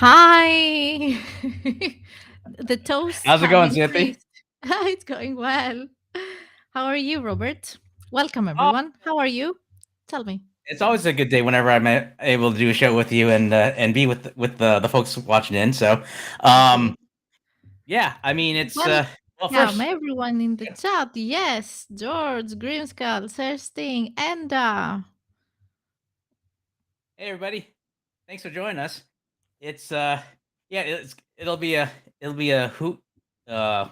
Hi. The toasts How's it have going, Xanthi? increased. It's going well. How are you, Robert? Welcome, Oh, everyone. How are you? Tell me. it's always a good day whenever I'm able to do a show with you and be with the folks watching in. So, Okay. um, yeah, I mean it's well Welcome, first, everyone in the chat. Yes, George, Grimskull, Thirsting, and hey everybody, thanks for joining us. It's yeah, it'll be a hoot. Uh,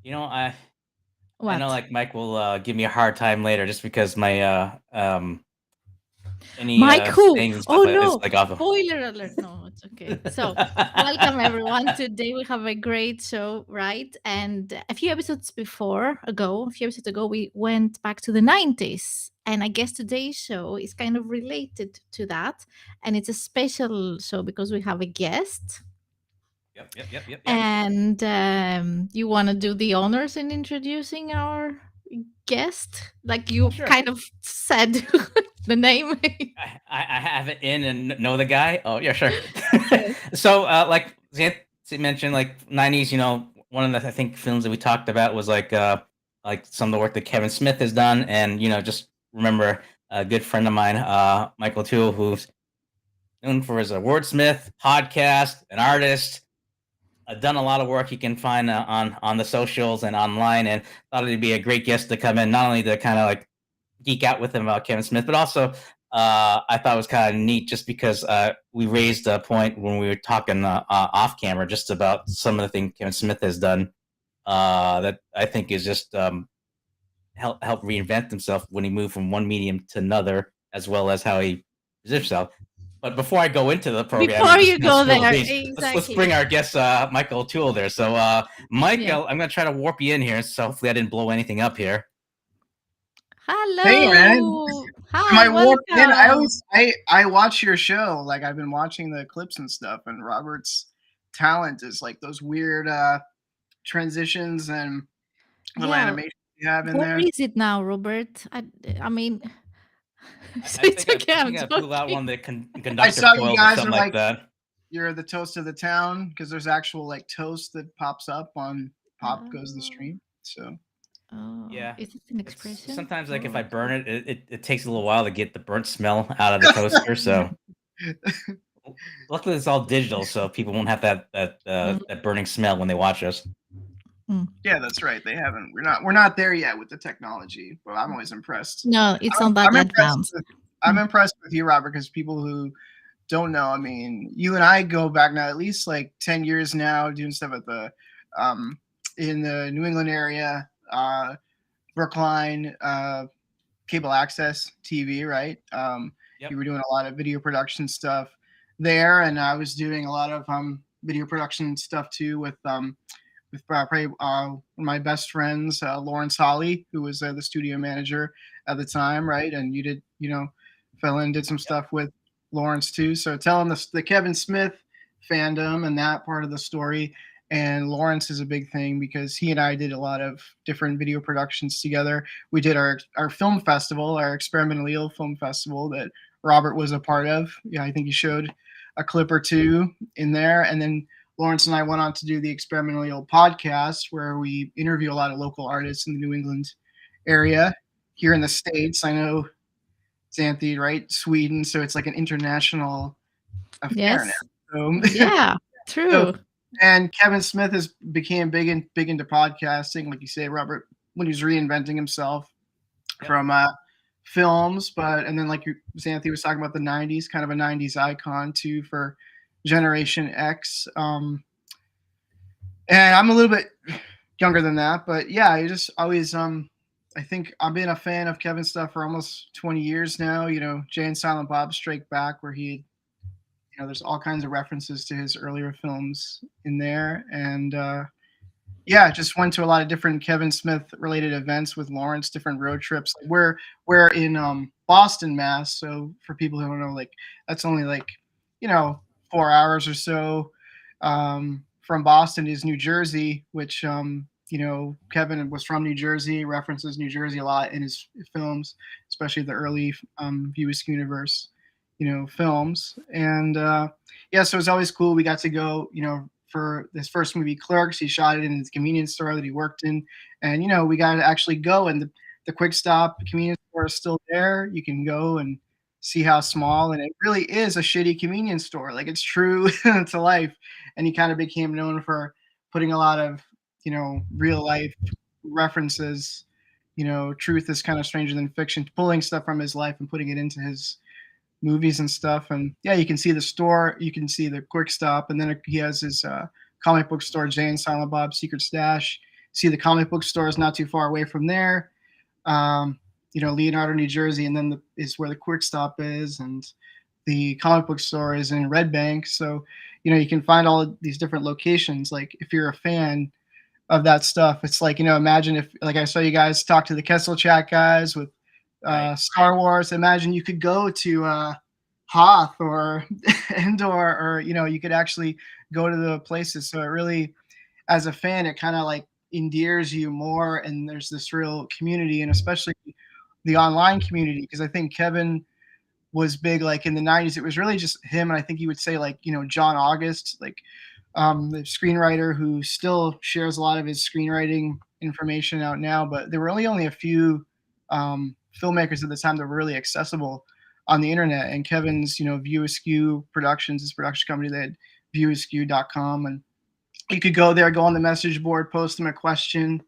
you know I know what? like Mike will give me a hard time later just because my any Mike who? sayings and stuff Oh is no! like off of. Spoiler alert. No, it's okay. So, welcome everyone. Today we have a great show, right? And a few episodes ago, we went back to the 90s. And I guess today's show is kind of related to that. And it's a special show because we have a guest. Yep. And you want to do the honors in introducing our guest? Like Oh you sure. kind of said the name. I have it in and know the guy. Oh yeah, sure. Yes. So like Xanthi mentioned, like '90s. One of the I think films that we talked about was like some of the work that Kevin Smith has done, and just remember a good friend of mine, Michael Toole, who's known for his wordsmith, podcast, an artist. Done a lot of work you can find on the socials and online, and thought it'd be a great guest to come in, not only to kind of like geek out with him about Kevin Smith, but also I thought it was kind of neat just because we raised a point when we were talking off camera just about some of the things Kevin Smith has done that I think is just help reinvent himself when he moved from one medium to another, as well as how he positions himself. But before I go into the program Before and just you kind of go spill the there, beans, let's bring exactly. our guest Michael Toole there. So Mike, Yeah. I'm gonna try to warp you in here, so hopefully I didn't blow anything up here. Hey man, Hello. am I Hi, warped in? I welcome. always I watch your show. Like I've been watching the clips and stuff, and Robert's talent is like those weird transitions and little Yeah. animations you have in Where there. is it now, Robert? I mean, I, so I it's think I, okay. I I'm think I pulled out joking. one of the I conductor saw you coils or guys something are like like that. you're the toast of the town because there's actual like toast that pops up on Pop Goes the Oh, Stream. So oh, Yeah, is it an it's expression? sometimes like if Oh, I burn okay. it takes a little while to get the burnt smell out of the toaster. So luckily it's all digital, so people won't have Mm, that burning smell when they watch us. mm. yeah, that's right. They haven't. We're not there yet with the technology, but I'm always impressed. No, it's I'm, not that I'm impressed. advanced. I'm Mm. impressed with you, Robert, because people who don't know. I mean, you and I go back now at least like 10 years now doing stuff at the um, in the New England area, Brookline, cable access TV, right? You Yep. were doing a lot of video production stuff there, and I was doing a lot of video production stuff too with probably one of my best friends, Lawrence Holly, who was the studio manager at the time, right? And you did, fell in, did some Yep. stuff with Lawrence too. So tell him the Kevin Smith fandom and that part of the story. And Lawrence is a big thing because he and I did a lot of different video productions together. We did our film festival, our experimental eel film festival that Robert was a part of. Yeah, I think he showed a clip or two in there, and then Lawrence and I went on to do the Experimental Eel podcast, where we interview a lot of local artists in the New England area. Here in the States, I know Xanthi, right? Sweden, so it's like an international affair Yes. now. So, Yeah. so True. and Kevin Smith has became big into podcasting, like you say, Robert, when he's reinventing himself Yep. from films, but and then like Xanthi was talking about the '90s, kind of a '90s icon too for Generation X. And I'm a little bit younger than that, but yeah, I just always I think I've been a fan of Kevin's stuff for almost 20 years now. Jay and Silent Bob Strike Back, where there's all kinds of references to his earlier films in there, and yeah, just went to a lot of different Kevin Smith related events with Lawrence, different road trips. Like we're in Boston, Mass. So for people who don't know, like that's only like you know 4 hours or so from Boston is New Jersey, which Kevin was from New Jersey, references New Jersey a lot in his films, especially the early View Askew universe. films. And yeah, so it's always cool. We got to go, for this first movie, Clerks. He shot it in his convenience store that he worked in, and we got to actually go. And the Quick Stop convenience store is still there. You can go and see how small, and it really is a shitty convenience store. Like, it's true to life. And he kind of became known for putting a lot of real life references. Truth is kind of stranger than fiction, pulling stuff from his life and putting it into his movies and stuff. And yeah, you can see the store, you can see the Quick Stop, and then he has his comic book store, Jay and Silent Bob's Secret Stash. See, the comic book store is not too far away from there. Leonardo, New Jersey, and then is where the Quick Stop is, and the comic book store is in Red Bank. So you can find all of these different locations. Like, if you're a fan of that stuff, it's like, imagine if, like, I saw you guys talk to the Kessel Chat guys with Right. Star Wars. Imagine you could go to Hoth or Endor, or you could actually go to the places. So it really, as a fan, it kind of like endears you more, and there's this real community, and especially the online community, because I think Kevin was big like in the 90s. It was really just him, and I think you would say, like, John August, like the screenwriter, who still shares a lot of his screenwriting information out now. But there were only a few filmmakers at the time that were really accessible on the internet. And Kevin's, View Askew Productions, his production company, they had viewaskew.com, and you could go there, go on the message board, post him a question.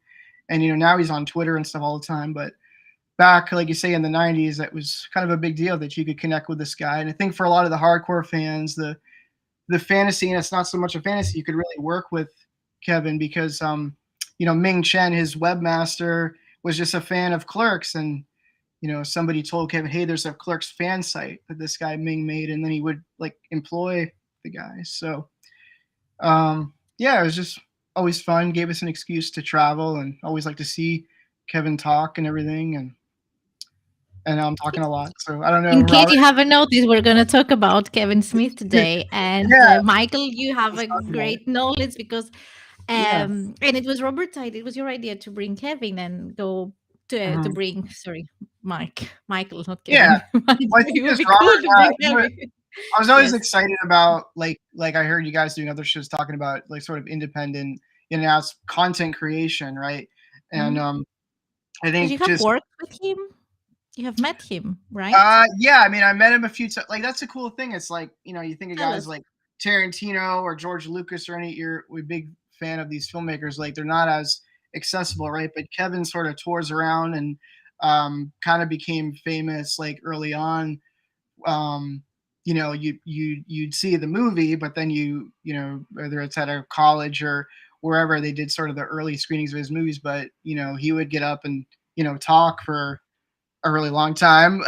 And now he's on Twitter and stuff all the time. But back, like you say, in the 90s, that was kind of a big deal that you could connect with this guy. And I think for a lot of the hardcore fans, the fantasy, and it's not so much a fantasy, you could really work with Kevin, because Ming Chen, his webmaster, was just a fan of Clerks. And somebody told Kevin, hey, there's a Clerks fan site that this guy Ming made, and then he would like employ the guy. So yeah, it was just always fun, gave us an excuse to travel, and always like to see Kevin talk and everything. And I'm talking a lot, so I don't know, In case Robert. you haven't noticed, we're going to talk about Kevin Smith today. And Yeah, Michael, you have let's a talk about it. great knowledge because, Yeah. and it was Robert's idea. It was your idea to bring Kevin and go to Mhm. bring, sorry, Michael, not Yeah. Kevin. Well, I think It would just be Robert, cool to bring you know, Kevin. I was always Yes. excited about, like I heard you guys doing other shows talking about, like, sort of independent in-house content creation, right? And I Because you think have just worked with him, you have met him, right? yeah, I mean, I met him a few times. Like, that's a cool thing. It's like, you think of Tell guys us. like Tarantino or George Lucas or any, we're a big fan of these filmmakers. Like, they're not as accessible, right? But Kevin sort of tours around and kind of became famous like early on. You'd see the movie, but then whether it's at a college or wherever, they did sort of the early screenings of his movies. But he would get up and talk for a really long time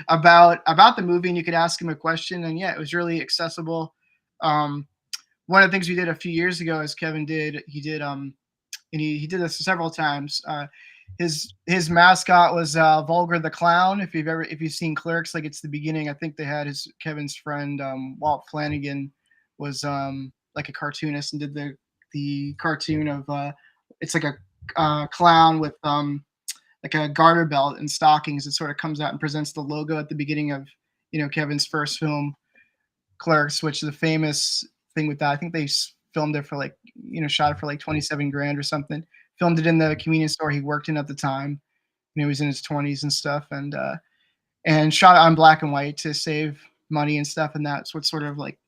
about the movie, and you could ask him a question, and yeah, it was really accessible. Um, One of the things we did a few years ago, as Kevin did, and he did this several times. His mascot was Vulgar the Clown. If you've seen Clerks, like, it's the beginning. I think they had Kevin's friend Walt Flanagan was like a cartoonist, and did the cartoon of it's like a clown with like a garter belt and stockings. It sort of comes out and presents the logo at the beginning of Kevin's first film, Clerks, which is a famous thing with that. I think they filmed it for like shot it for like 27 grand or something. Filmed it in the convenience store he worked in at the time. He was in his 20s and stuff, and shot it on black and white to save money and stuff. And that's what sort of like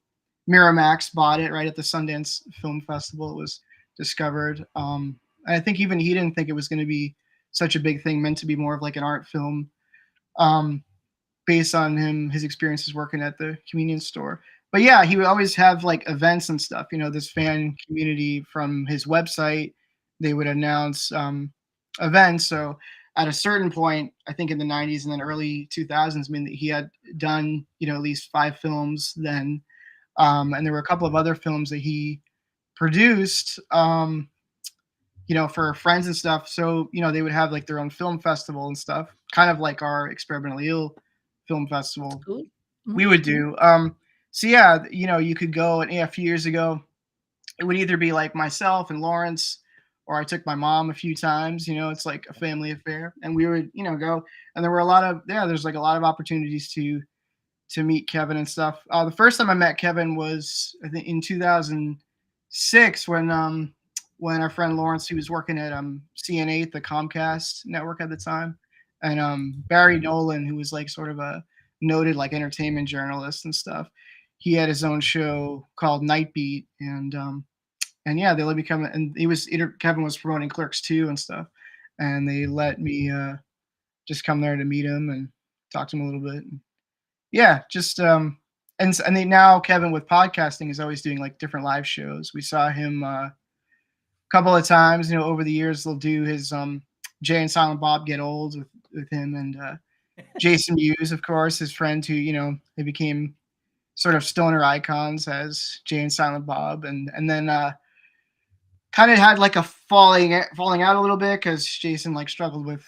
Miramax bought it right at the Sundance Film Festival. It was discovered. I think even he didn't think it was going to be such a big thing, meant to be more of like an art film, um, based on his experiences working at the convenience store. But yeah, he would always have like events and stuff. This fan community from his website, they would announce events. So at a certain point, I think in the 90s and then early 2000s, I mean, he had done at least 5 films then. And there were a couple of other films that he produced, for friends and stuff. So, they would have like their own film festival and stuff, kind of like our Experimentally Ill film festival Cool. we would do. So yeah, you could go, and yeah, a few years ago, it would either be like myself and Lawrence, or I took my mom a few times. It's like a family affair, and we would, go. And there were there's like a lot of opportunities to to meet Kevin and stuff. The first time I met Kevin was I think in 2006 when our friend Lawrence, he was working at CN8, the Comcast network at the time, and Barry Nolan, who was like sort of a noted like entertainment journalist and stuff. He had his own show called Night Beat, and yeah, they let me come. And Kevin was promoting Clerks 2 and stuff, and they let me just come there to meet him and talk to him a little bit. And yeah, just and they, now Kevin with podcasting is always doing like different live shows. We saw him a couple of times, over the years. They'll do his Jay and Silent Bob Get Old with him and Jason Mewes, of course, his friend who they became sort of stoner icons as Jay and Silent Bob, and then kind of had like a falling out a little bit because Jason like struggled with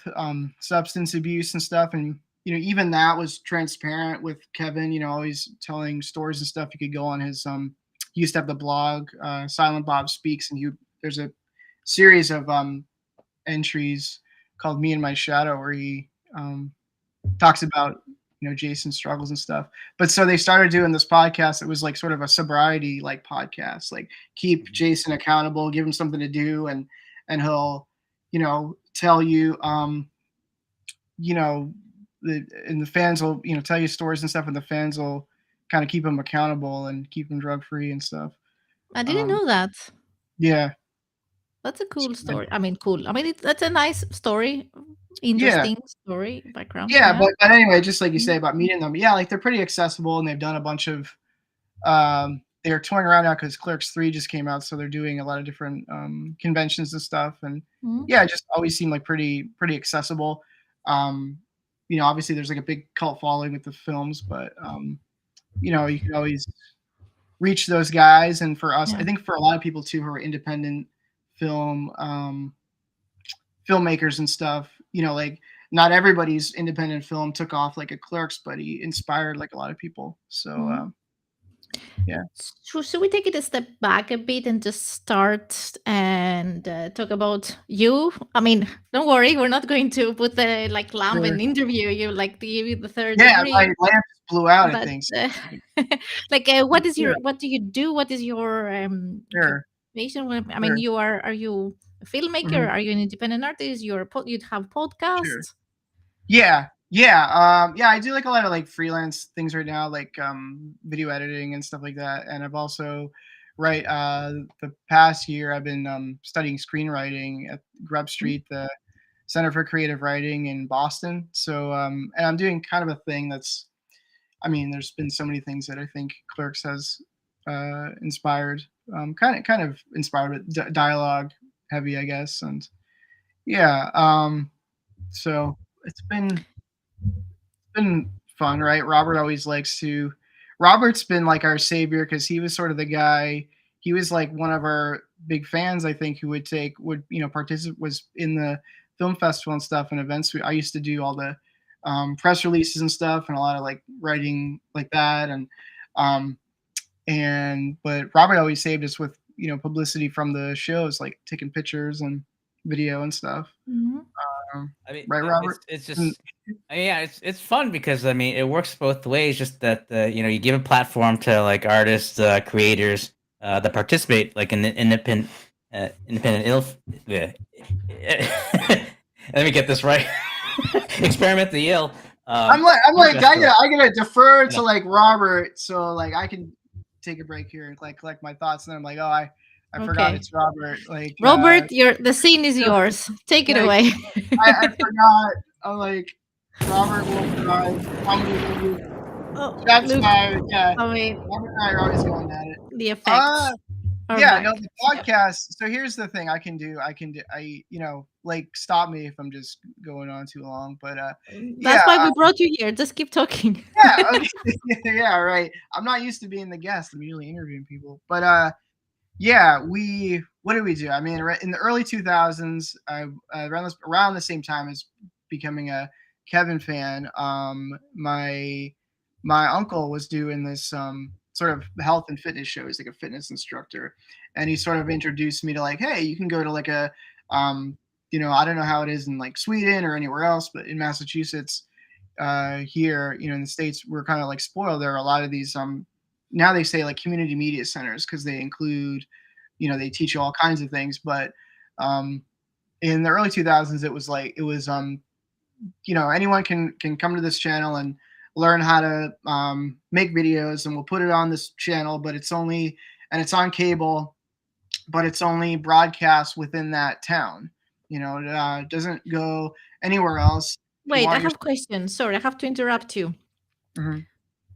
substance abuse and stuff, and even that was transparent with Kevin. Always telling stories and stuff. You could go on his he used to have the blog Silent Bob Speaks, and there's a series of entries called Me and My Shadow where he talks about Jason's struggles and stuff. But so they started doing this podcast. It was like sort of a sobriety like podcast, like keep Jason accountable, give him something to do, and he'll tell you and the fans will tell you stories and stuff, and the fans will kind of keep him accountable and keep him drug free and stuff. I didn't know that. Yeah, that's a cool story. I mean, cool. I mean, that's a nice story, interesting story background. Yeah, but anyway, just like you say about meeting them, yeah, like they're pretty accessible, and they've done a bunch of. They're touring around now because Clerks 3 just came out, so they're doing a lot of different conventions and stuff, and yeah, it just always seemed like pretty accessible. Obviously there's like a big cult following with the films, but you can always reach those guys, and for us, I think for a lot of people too who are independent film filmmakers and stuff, like not everybody's independent film took off like a Clerks, but he inspired like a lot of people. So yeah. So should we take it a step back a bit and just start and talk about you? I mean, don't worry, we're not going to put the like lamp and interview you, like to give you the third degree. My lamp just blew out, I think. Like, what do you do? What is your occupation? I mean, are you a filmmaker? Are you an independent artist? You have podcasts? Yeah, I do like a lot of like freelance things right now, like video editing and stuff like that. And I've also the past year I've been studying screenwriting at Grub Street, the Center for Creative Writing in Boston. So and I'm doing kind of a thing that's, I mean, there's been so many things that I think Clerks has inspired, kind of inspired with dialogue heavy, I guess. And yeah, so it's been fun, right? Robert's been like our savior because he was sort of the guy. He was like one of our big fans, I think, who would participate, was in the film festival and stuff and events. I used to do all the press releases and stuff and a lot of like writing like that. But Robert always saved us with, publicity from the shows, like taking pictures and video and stuff. I mean, right, Robert? It's just, yeah, it's fun because I mean, it works both ways. Just that you give a platform to like artists, creators that participate, like in the independent. Yeah. Let me get this right. Experiment the ill. I'm like, I gotta defer to like Robert, so like I can take a break here and like collect my thoughts, and then I'm like, oh, I forgot it's Robert. Like Robert, the scene is yours. Take it away. I forgot. I'm like, Robert will drive. That's my I mean, Robert and I are always going at it. The effects. The podcast. So here's the thing I can do. Like stop me if I'm just going on too long. But that's why we brought you here. Just keep talking. Yeah. Okay. Yeah. Right. I'm not used to being the guest. I'm usually interviewing people. But what did we do? I mean, in the early 2000s, around the same time as becoming a Kevin fan, my uncle was doing this sort of health and fitness show. He's like a fitness instructor, and he sort of introduced me to like, hey, you can go to like a I don't know how it is in like Sweden or anywhere else, but in Massachusetts, here, in the States, we're kind of like spoiled. There are a lot of these now they say like community media centers because they include, they teach you all kinds of things. But um, in the early 2000s, it was anyone can come to this channel and learn how to make videos, and we'll put it on this channel, but it's on cable, but it's only broadcast within that town. It doesn't go anywhere else. If you Wait, I want your have a question. Sorry, I have to interrupt you. Mhm.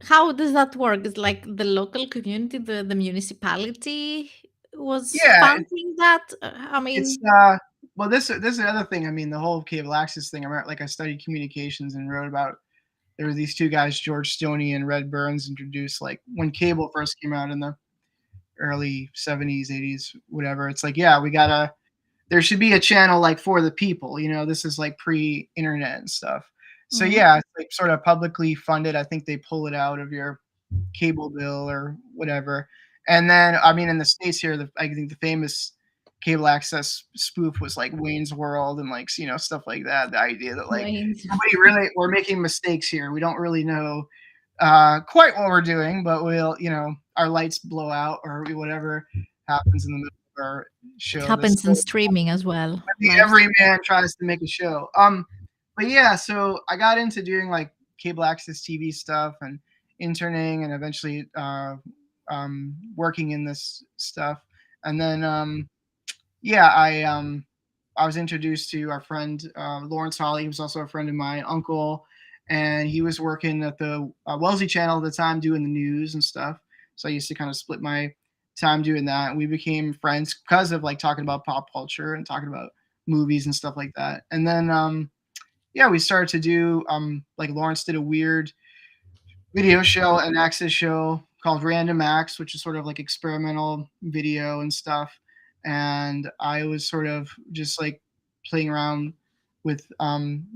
How does that work? Is like the local community, the municipality was Yeah, funding that? I it's mean, well, this is another thing. I mean, the whole cable access thing. I studied communications and wrote about. There were these two guys, George Stoney and Red Burns, introduced like when cable first came out in the early 70s, 80s, whatever. It's like, yeah, there should be a channel like for the people. This is like pre-internet and stuff. So mm, yeah, it's like sort of publicly funded. I think they pull it out of your cable bill or whatever. And then, I mean, in the States here, I think the famous cable access spoof was like Wayne's World and like, stuff like that. The idea that like wait, we're making mistakes here. We don't really know quite what we're doing, but our lights blow out or whatever happens in the middle of our it show. This happens in streaming as well, right? every man tries to make a show. But yeah, so I got into doing like cable access TV stuff and interning, and eventually working in this stuff. And then yeah, I was introduced to our friend Lawrence Holly, who was also a friend of my uncle, and he was working at the Wellesley Channel at the time, doing the news and stuff. So I used to kind of split my time doing that. And we became friends because of like talking about pop culture and talking about movies and stuff like that. And then yeah, we started to do like Lawrence did a weird video show, an access show called Random Acts, which is sort of like experimental video and stuff. And I was sort of just like playing around with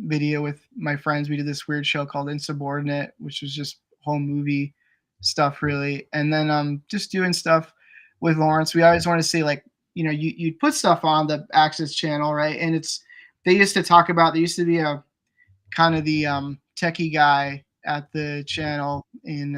video with my friends. We did this weird show called Insubordinate, which was just home movie stuff, really. And then just doing stuff with Lawrence. We always want to say like, you'd put stuff on the Access channel, right? And they used to talk about, there used to be a kind of the techie guy at the channel in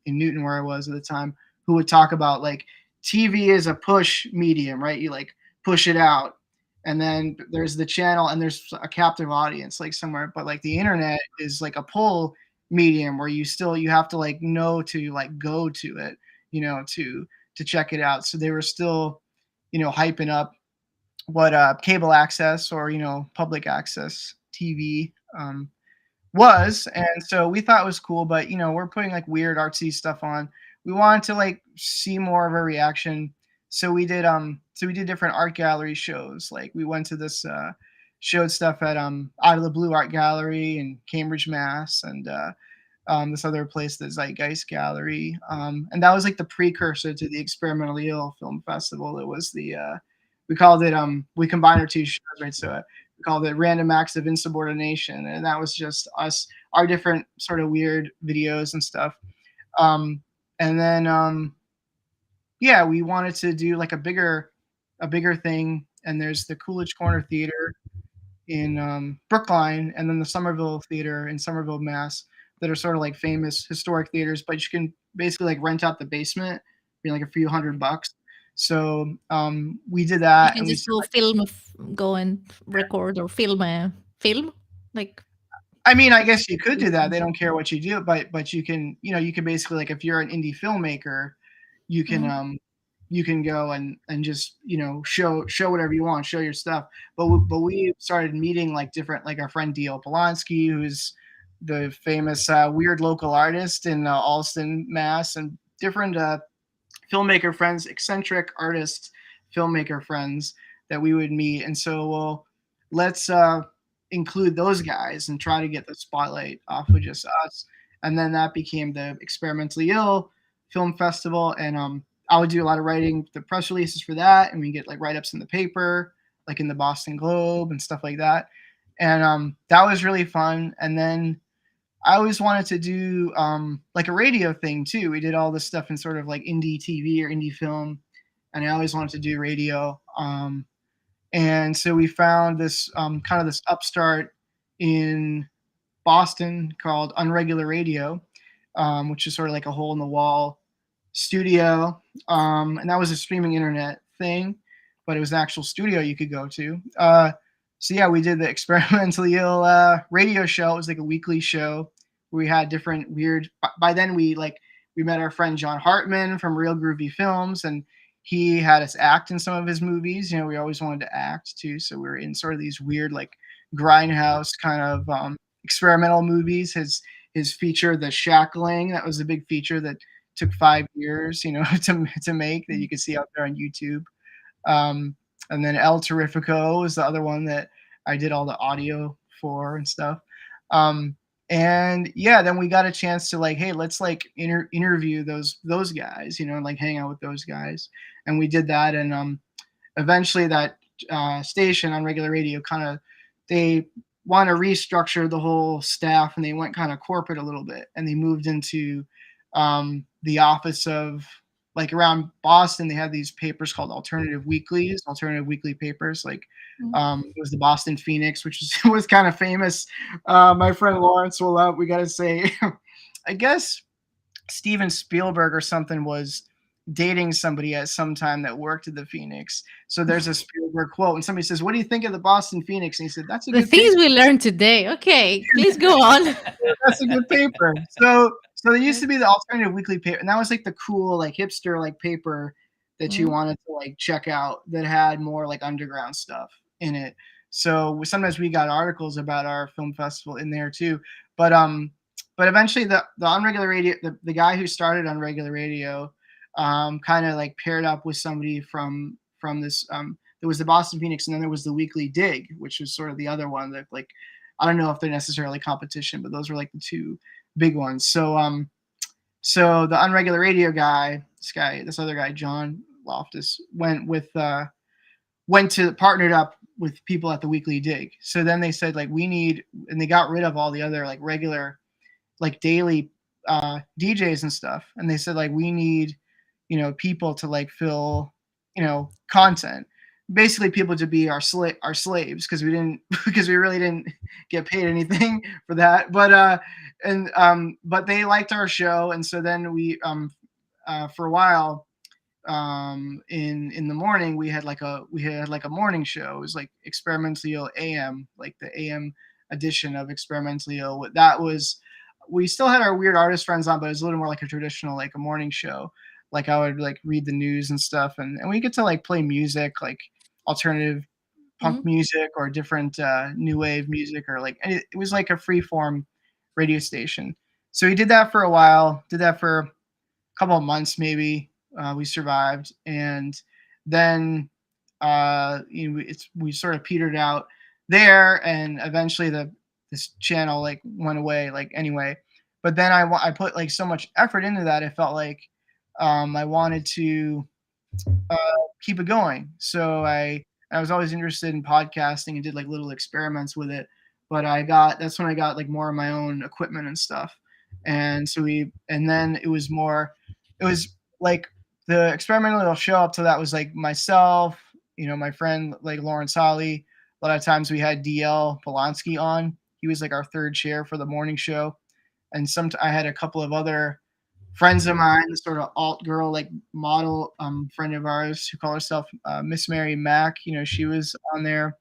Newton where I was at the time, who would talk about like TV is a push medium, right? You like push it out, and then there's the channel, and there's a captive audience like somewhere, but like the internet is like a pull medium where you have to like know to like go to it, to check it out. So they were still, hyping up what cable access or public access TV was. And so we thought it was cool, but we're putting like weird artsy stuff on. We wanted to like see more of a reaction. So we did different art gallery shows. Like we went to this showed stuff at Out of the Blue Art Gallery in Cambridge, Mass, and this other place, the Zeitgeist Gallery. And that was like the precursor to the Experimentally Ill Film Festival. It was we called it, we combined our two shows, right? So we called it Random Acts of Insubordination. And that was just us, our different sort of weird videos and stuff. Um, and then, yeah, we wanted to do like a bigger thing. And there's the Coolidge Corner Theater in Brookline, and then the Somerville Theater in Somerville, Mass, that are sort of like famous historic theaters, but you can basically like rent out the basement, being like a few $100. So we did You that, can and we just go go and record or film a film, like I mean, I guess you could do that. They don't care what you do, but you can basically like if you're an indie filmmaker, you can mhm. you can go and just show whatever you want, show your stuff. But we started meeting like different, like our friend D.L. Polanski, who's the famous weird local artist in Alston, Mass, and different filmmaker friends, eccentric artists, filmmaker friends that we would meet. And so, well, let's include those guys and try to get the spotlight off of just us. And then that became the Experimentally Ill Film Festival. And I would do a lot of writing the press releases for that. And we get like write ups in the paper, like in the Boston Globe and stuff like that. And that was really fun. And then I always wanted to do like a radio thing too. We did all this stuff in sort of like indie TV or indie film, and I always wanted to do radio. And so we found this kind of this upstart in Boston called Unregular Radio, which is sort of like a hole in the wall studio, and that was a streaming internet thing, but it was an actual studio you could go to. So yeah, we did the experimentally ill radio show. It was like a weekly show where we had different weird. By then we met our friend John Hartman from Real Groovy Films, and he had us act in some of his movies. You know, we always wanted to act too, so we were in sort of these weird like grindhouse kind of experimental movies. His feature, The Shackling, that was a big feature that took 5 years, you know, to make, that you can see out there on YouTube. Um, and then El Terrifico is the other one that I did all the audio for and stuff. Um, and yeah, then we got a chance to like, hey, let's like interview those guys, you know, and like hang out with those guys, and we did that. And eventually, that station on regular radio kind of they want to restructure the whole staff, and they went kind of corporate a little bit, and they moved into the office of like around Boston. They had these papers called alternative weekly papers. Like it was the Boston Phoenix, which was kind of famous. My friend Lawrence will love. We got to say, I guess Steven Spielberg or something was dating somebody at some time that worked at the Phoenix. So there's a Spielberg quote, and somebody says, "What do you think of the Boston Phoenix?" And he said, "That's a The good paper." things we learned today. Okay, please go on. That's a good paper. So there used to be the alternative weekly paper, and that was like the cool, like hipster, like paper that you wanted to like check out that had more like underground stuff in it. So sometimes we got articles about our film festival in there too. But eventually the Unregular Radio, the guy who started Unregular Radio, kind of like paired up with somebody from this. There was the Boston Phoenix, and then there was the Weekly Dig, which was sort of the other one that like I don't know if they're necessarily competition, but those were like the two big ones. So the Unregular Radio guy, this other guy, John Loftus, went to partnered up with people at the Weekly Dig. So then they said like we need, and they got rid of all the other like regular like daily DJs and stuff, and they said like we need, you know, people to like fill, you know, content, basically people to be our slaves, because we didn't because we really didn't get paid anything for that. But they liked our show, and so then we for a while in the morning we had like a morning show. It was like Experimentally Ill AM, like the AM edition of Experimentally Ill. That was, we still had our weird artist friends on, but it was a little more like a traditional like a morning show. Like I would like read the news and stuff, and we get to like play music, like alternative punk music or different new wave music, or like it was like a free form radio station. So we did that for a while, did that for a couple of months maybe. We survived, and then we sort of petered out there, and eventually this channel like went away like anyway. But then I put like so much effort into that, it felt like I wanted to keep it going. So I was always interested in podcasting and did like little experiments with it. But that's when I got like more of my own equipment and stuff. And then it was like the experimental show up to that was like myself, you know, my friend like Lawrence Holly. A lot of times we had DL Polanski on. He was like our third chair for the morning show. And I had a couple of other friends of mine, the sort of alt girl like model friend of ours who called herself Miss Mary Mack. You know, she was on there,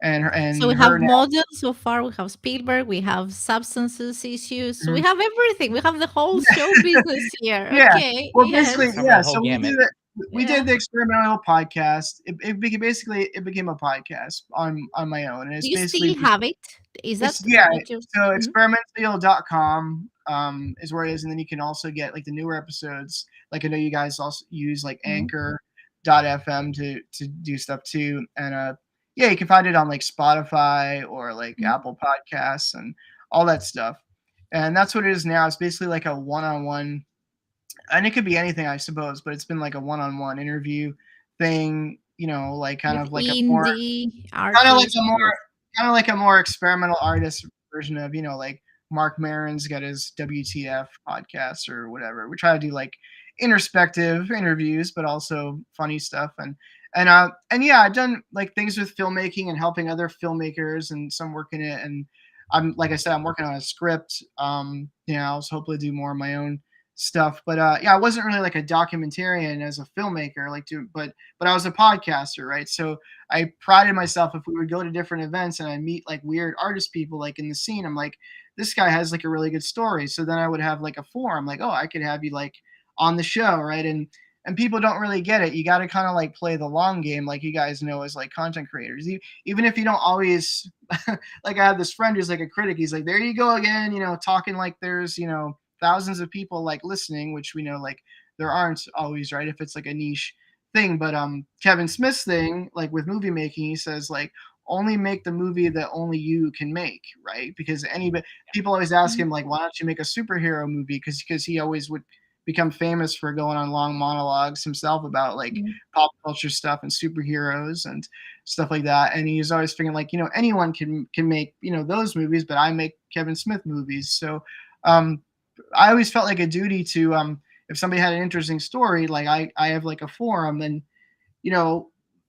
So and we her have now. models so far. We have Spielberg. We have substances issues. So we Mhm. have everything. We have the whole show business here. Yeah. Okay. Well, basically, Yes. Cover yeah. the whole So we gamut. did it. We Yeah. did the experimental podcast. Basically it became a podcast on my own, and Do it's you basically still have it? Is that it's yeah. what you're? So Mhm. experimentally.com is where it is, and then you can also get like the newer episodes. Like I know you guys also use like Mhm. Anchor.fm to do stuff too, and yeah, you can find it on like Spotify or like Mhm. Apple Podcasts and all that stuff. And that's what it is now. It's basically like a one-on-one, and it could be anything, I suppose, but it's been like a one-on-one interview thing, you know, like kind With of like a more indie kind of like artists. a more kind of like a more experimental artist version of, you know, like Mark Maron's got his WTF podcast or whatever. We try to do like introspective interviews, but also funny stuff. And yeah, I've done like things with filmmaking and helping other filmmakers and some work in it. And I'm like I said, I'm working on a script. I'll hopefully do more of my own stuff. But yeah, I wasn't really like a documentarian as a filmmaker, but I was a podcaster, right? So I prided myself if we would go to different events and I meet like weird artist people like in the scene. I'm like, this guy has like a really good story. So then I would have like a forum, like, oh, I could have you like on the show, right? And people don't really get it. You got to kind of like play the long game, like you guys know as like content creators. Even if you don't always, like I have this friend who's like a critic. He's like, there you go again, talking like there's thousands of people like listening, which we know like there aren't always, right? If it's like a niche thing. But Kevin Smith's thing, like with movie making, he says like only make the movie that only you can make, right? Because anybody, people always ask him like, why don't you make a superhero movie? Because he always would become famous for going on long monologues himself about like pop culture stuff and superheroes and stuff like that. And he's always thinking like, anyone can make, those movies, but I make Kevin Smith movies. So I always felt like a duty to if somebody had an interesting story, like I have like a forum, then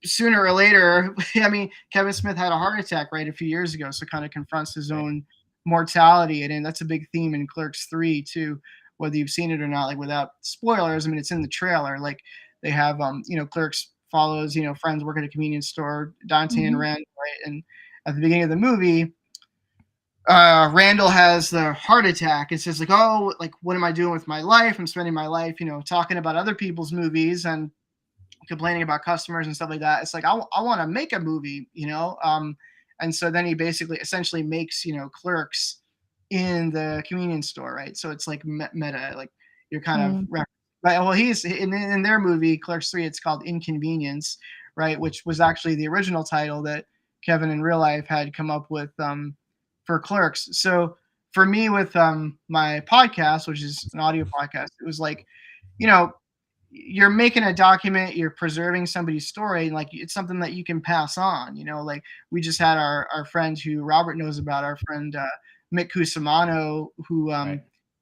sooner or later, I mean, Kevin Smith had a heart attack right a few years ago, so kind of confronts his own mortality, and that's a big theme in Clerks 3 too, whether you've seen it or not. Like without spoilers, I mean, it's in the trailer. Like they have, Clerks follows, friends work at a convenience store, Dante and Rand, right? And at the beginning of the movie, Randall has the heart attack. It's just like, oh, like what am I doing with my life? I'm spending my life, talking about other people's movies and complaining about customers and stuff like that. It's like I want to make a movie, and so then he basically essentially makes Clerks in the convenience store, right? So it's like meta, like you're kind of but well, he's in their movie Clerks 3, it's called Inconvenience, right? Which was actually the original title that Kevin in real life had come up with for Clerks. So for me with my podcast, which is an audio podcast, it was like, you're making a document, you're preserving somebody's story, like it's something that you can pass on, like we just had our friend who Robert knows about, our friend Mick Cusimano, who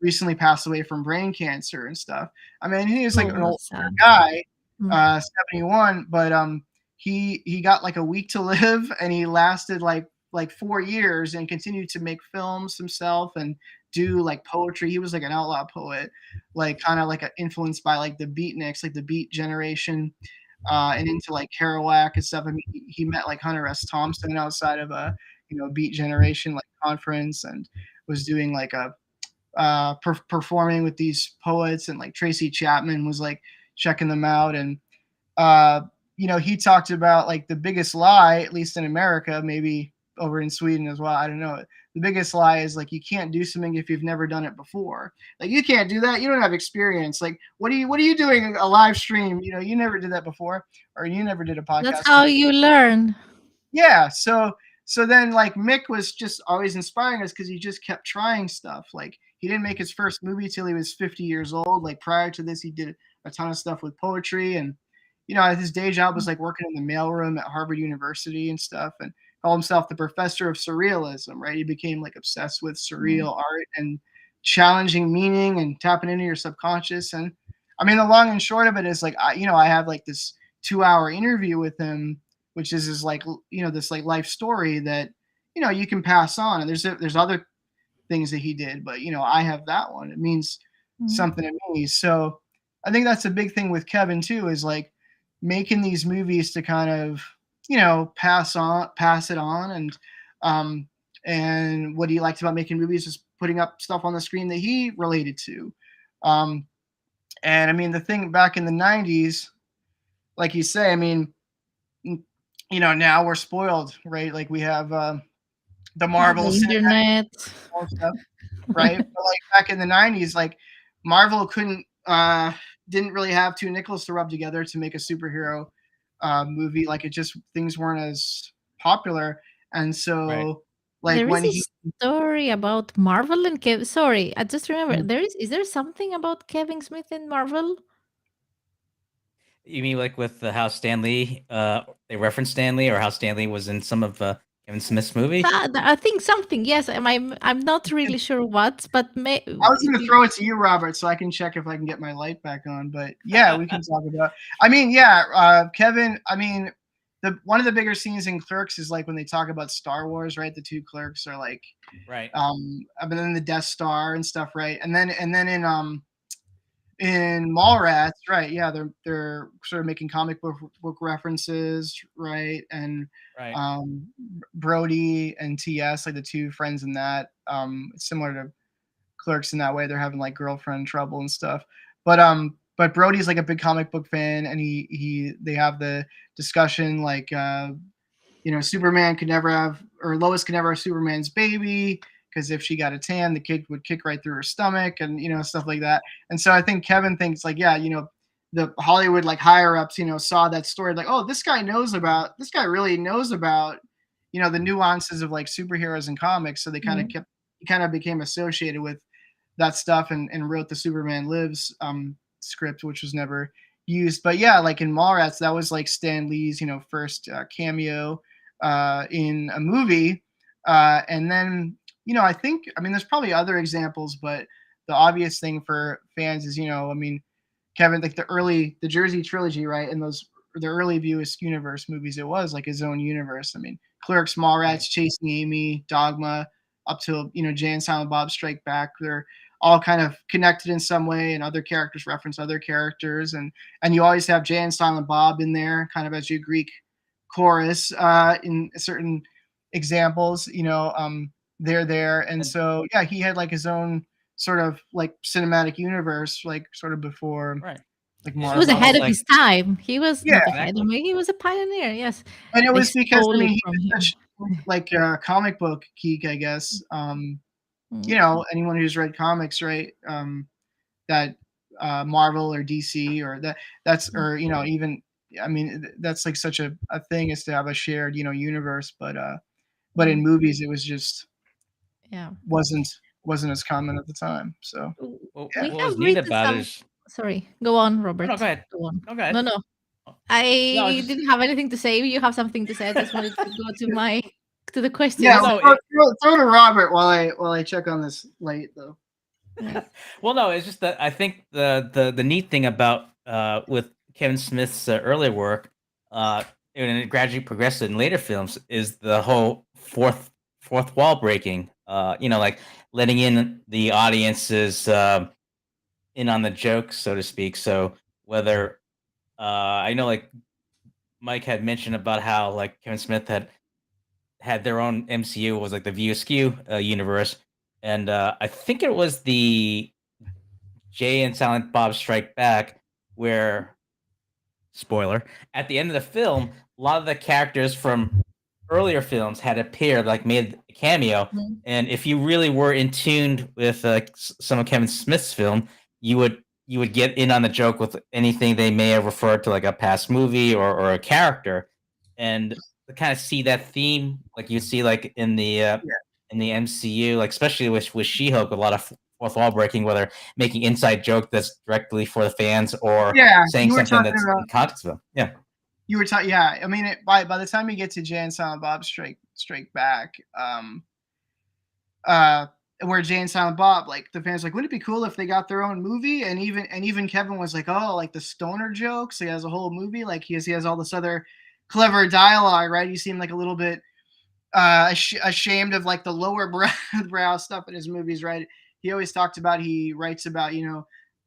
recently passed away from brain cancer and stuff. I mean, he was like an old guy, 71, but he got like a week to live, and he lasted like 4 years and continued to make films himself and do like poetry. He was like an outlaw poet, like kind of like influenced by like the beatniks, like the Beat Generation, and into like Kerouac and stuff. I mean, he met like Hunter S. Thompson outside of a Beat Generation like conference, and was doing like a performing with these poets, and like Tracy Chapman was like checking them out. And he talked about like the biggest lie, at least in America, maybe over in Sweden as well, I don't know. The biggest lie is like you can't do something if you've never done it before. Like you can't do that. You don't have experience. Like what are you doing a live stream? You never did that before, or you never did a podcast. That's how you learn. Yeah. So then like Mick was just always inspiring us because he just kept trying stuff. Like he didn't make his first movie till he was 50 years old. Like prior to this, he did a ton of stuff with poetry, and his day job was like working in the mailroom at Harvard University and stuff, and called himself the professor of surrealism, right? He became like obsessed with surreal art and challenging meaning and tapping into your subconscious. And I mean, the long and short of it is like, I have like this 2-hour interview with him, which is his like, this like life story that, you can pass on. And there's other things that he did, but I have that one. It means something to me. So I think that's a big thing with Kevin too, is like making these movies to kind of, pass it on. And what he liked about making movies is putting up stuff on the screen that he related to. And I mean, the thing back in the 90s, like you say, I mean, now we're spoiled, right? Like we have the Marvel internet stuff, right? But like back in the 90s, like Marvel didn't really have two nickels to rub together to make a superhero movie. Like things weren't as popular. And so like there when is a story about Marvel and Kevin. Sorry, I just remember is there something about Kevin Smith and Marvel? You mean like with how Stan Lee, they referenced Stan Lee, or how Stan Lee was in some of Kevin Smith's movies? I think something. Yes, I'm not really sure what, but I was going to throw it to you, Robert, so I can check if I can get my light back on. But yeah, we can talk about. I mean, yeah, Kevin. I mean, one of the bigger scenes in Clerks is like when they talk about Star Wars, right? The two clerks are like, Right. but then the Death Star and stuff, right? And then in Mallrats, right? Yeah, they're sort of making comic book references, right? And Right. um, Brody and TS, like the two friends in that, similar to Clerks in that way. They're having like girlfriend trouble and stuff. But Brody's like a big comic book fan, and they have the discussion like Superman could never have, or Lois could never have Superman's baby, because if she got a tan, the kid would kick right through her stomach, and stuff like that. And so I think Kevin thinks like, yeah, the Hollywood like higher ups, saw that story like, oh, this guy really knows about, the nuances of like superheroes and comics. So he kind of became associated with that stuff, and wrote the Superman Lives script, which was never used. But yeah, like in Mallrats, that was like Stan Lee's first cameo in a movie, and then I mean there's probably other examples, but the obvious thing for fans is I mean Kevin, like the Jersey trilogy, right? And the early View Askew universe movies, it was like his own universe. I mean, Clerks, Mallrats, Right. Chasing Amy, Dogma, up till Jay and Silent Bob Strike Back. They're all kind of connected in some way, and other characters reference other characters, and you always have Jay and Silent Bob in there, kind of as your Greek chorus in certain examples. They're there, and And so yeah, he had like his own sort of like cinematic universe, like sort of before right. like It He was was Marvel. ahead almost of like his time. He was Yeah, not ahead. I exactly. mean, he was a pioneer. Yes, and it they was because stole it he from was him. such like a comic book geek, I guess. Mm. Anyone who's read comics, right? That Marvel or DC or that's Mm. or even I mean that's like such a thing, is to have a shared universe, but in Mm. movies it was just Yeah. wasn't wasn't as common at the time. So What yeah. We was have neat written about it some. is Sorry, go on, oh no, go Robert. ahead. Go on. No, go ahead. No, no, Oh, no, it's I just didn't have anything to say. You have something to say. I just wanted to go to the Yeah, well, questions. no, throw to Robert while I check on this light though. Yes. well, no, it's just that I think the neat thing about with Kevin Smith's earlier work, uh, and it gradually progressed in later films, is the whole fourth wall breaking. Like letting in the audiences in on the joke, so to speak. So whether I know, like Mike had mentioned about how like Kevin Smith had their own MCU, was like the View Askew universe, and I think it was the Jay and Silent Bob Strike Back, where spoiler at the end of the film, a lot of the characters from earlier films had appeared, like made a cameo. Mm. And if you really were in tune with some of Kevin Smith's film, you would get in on the joke with anything they may have referred to, like a past movie or a character, and to kind of see that theme, like you see like in the MCU, like especially with She-Hulk, a lot of fourth wall breaking, whether making inside joke that's directly for the fans or Yeah, saying you were something talking that's about in context of them. Yeah, yeah. I mean, by the time you get to Jay and Silent Bob Strike Back, uh, where Jay and Silent Bob, like the fans, like, wouldn't it be cool if they got their own movie? And even Kevin was like, oh, like the stoner jokes. He has a whole movie, like he has all this other clever dialogue, right? You seem like a little bit ashamed of like the lower brow stuff in his movies, right? He always talked about, he writes about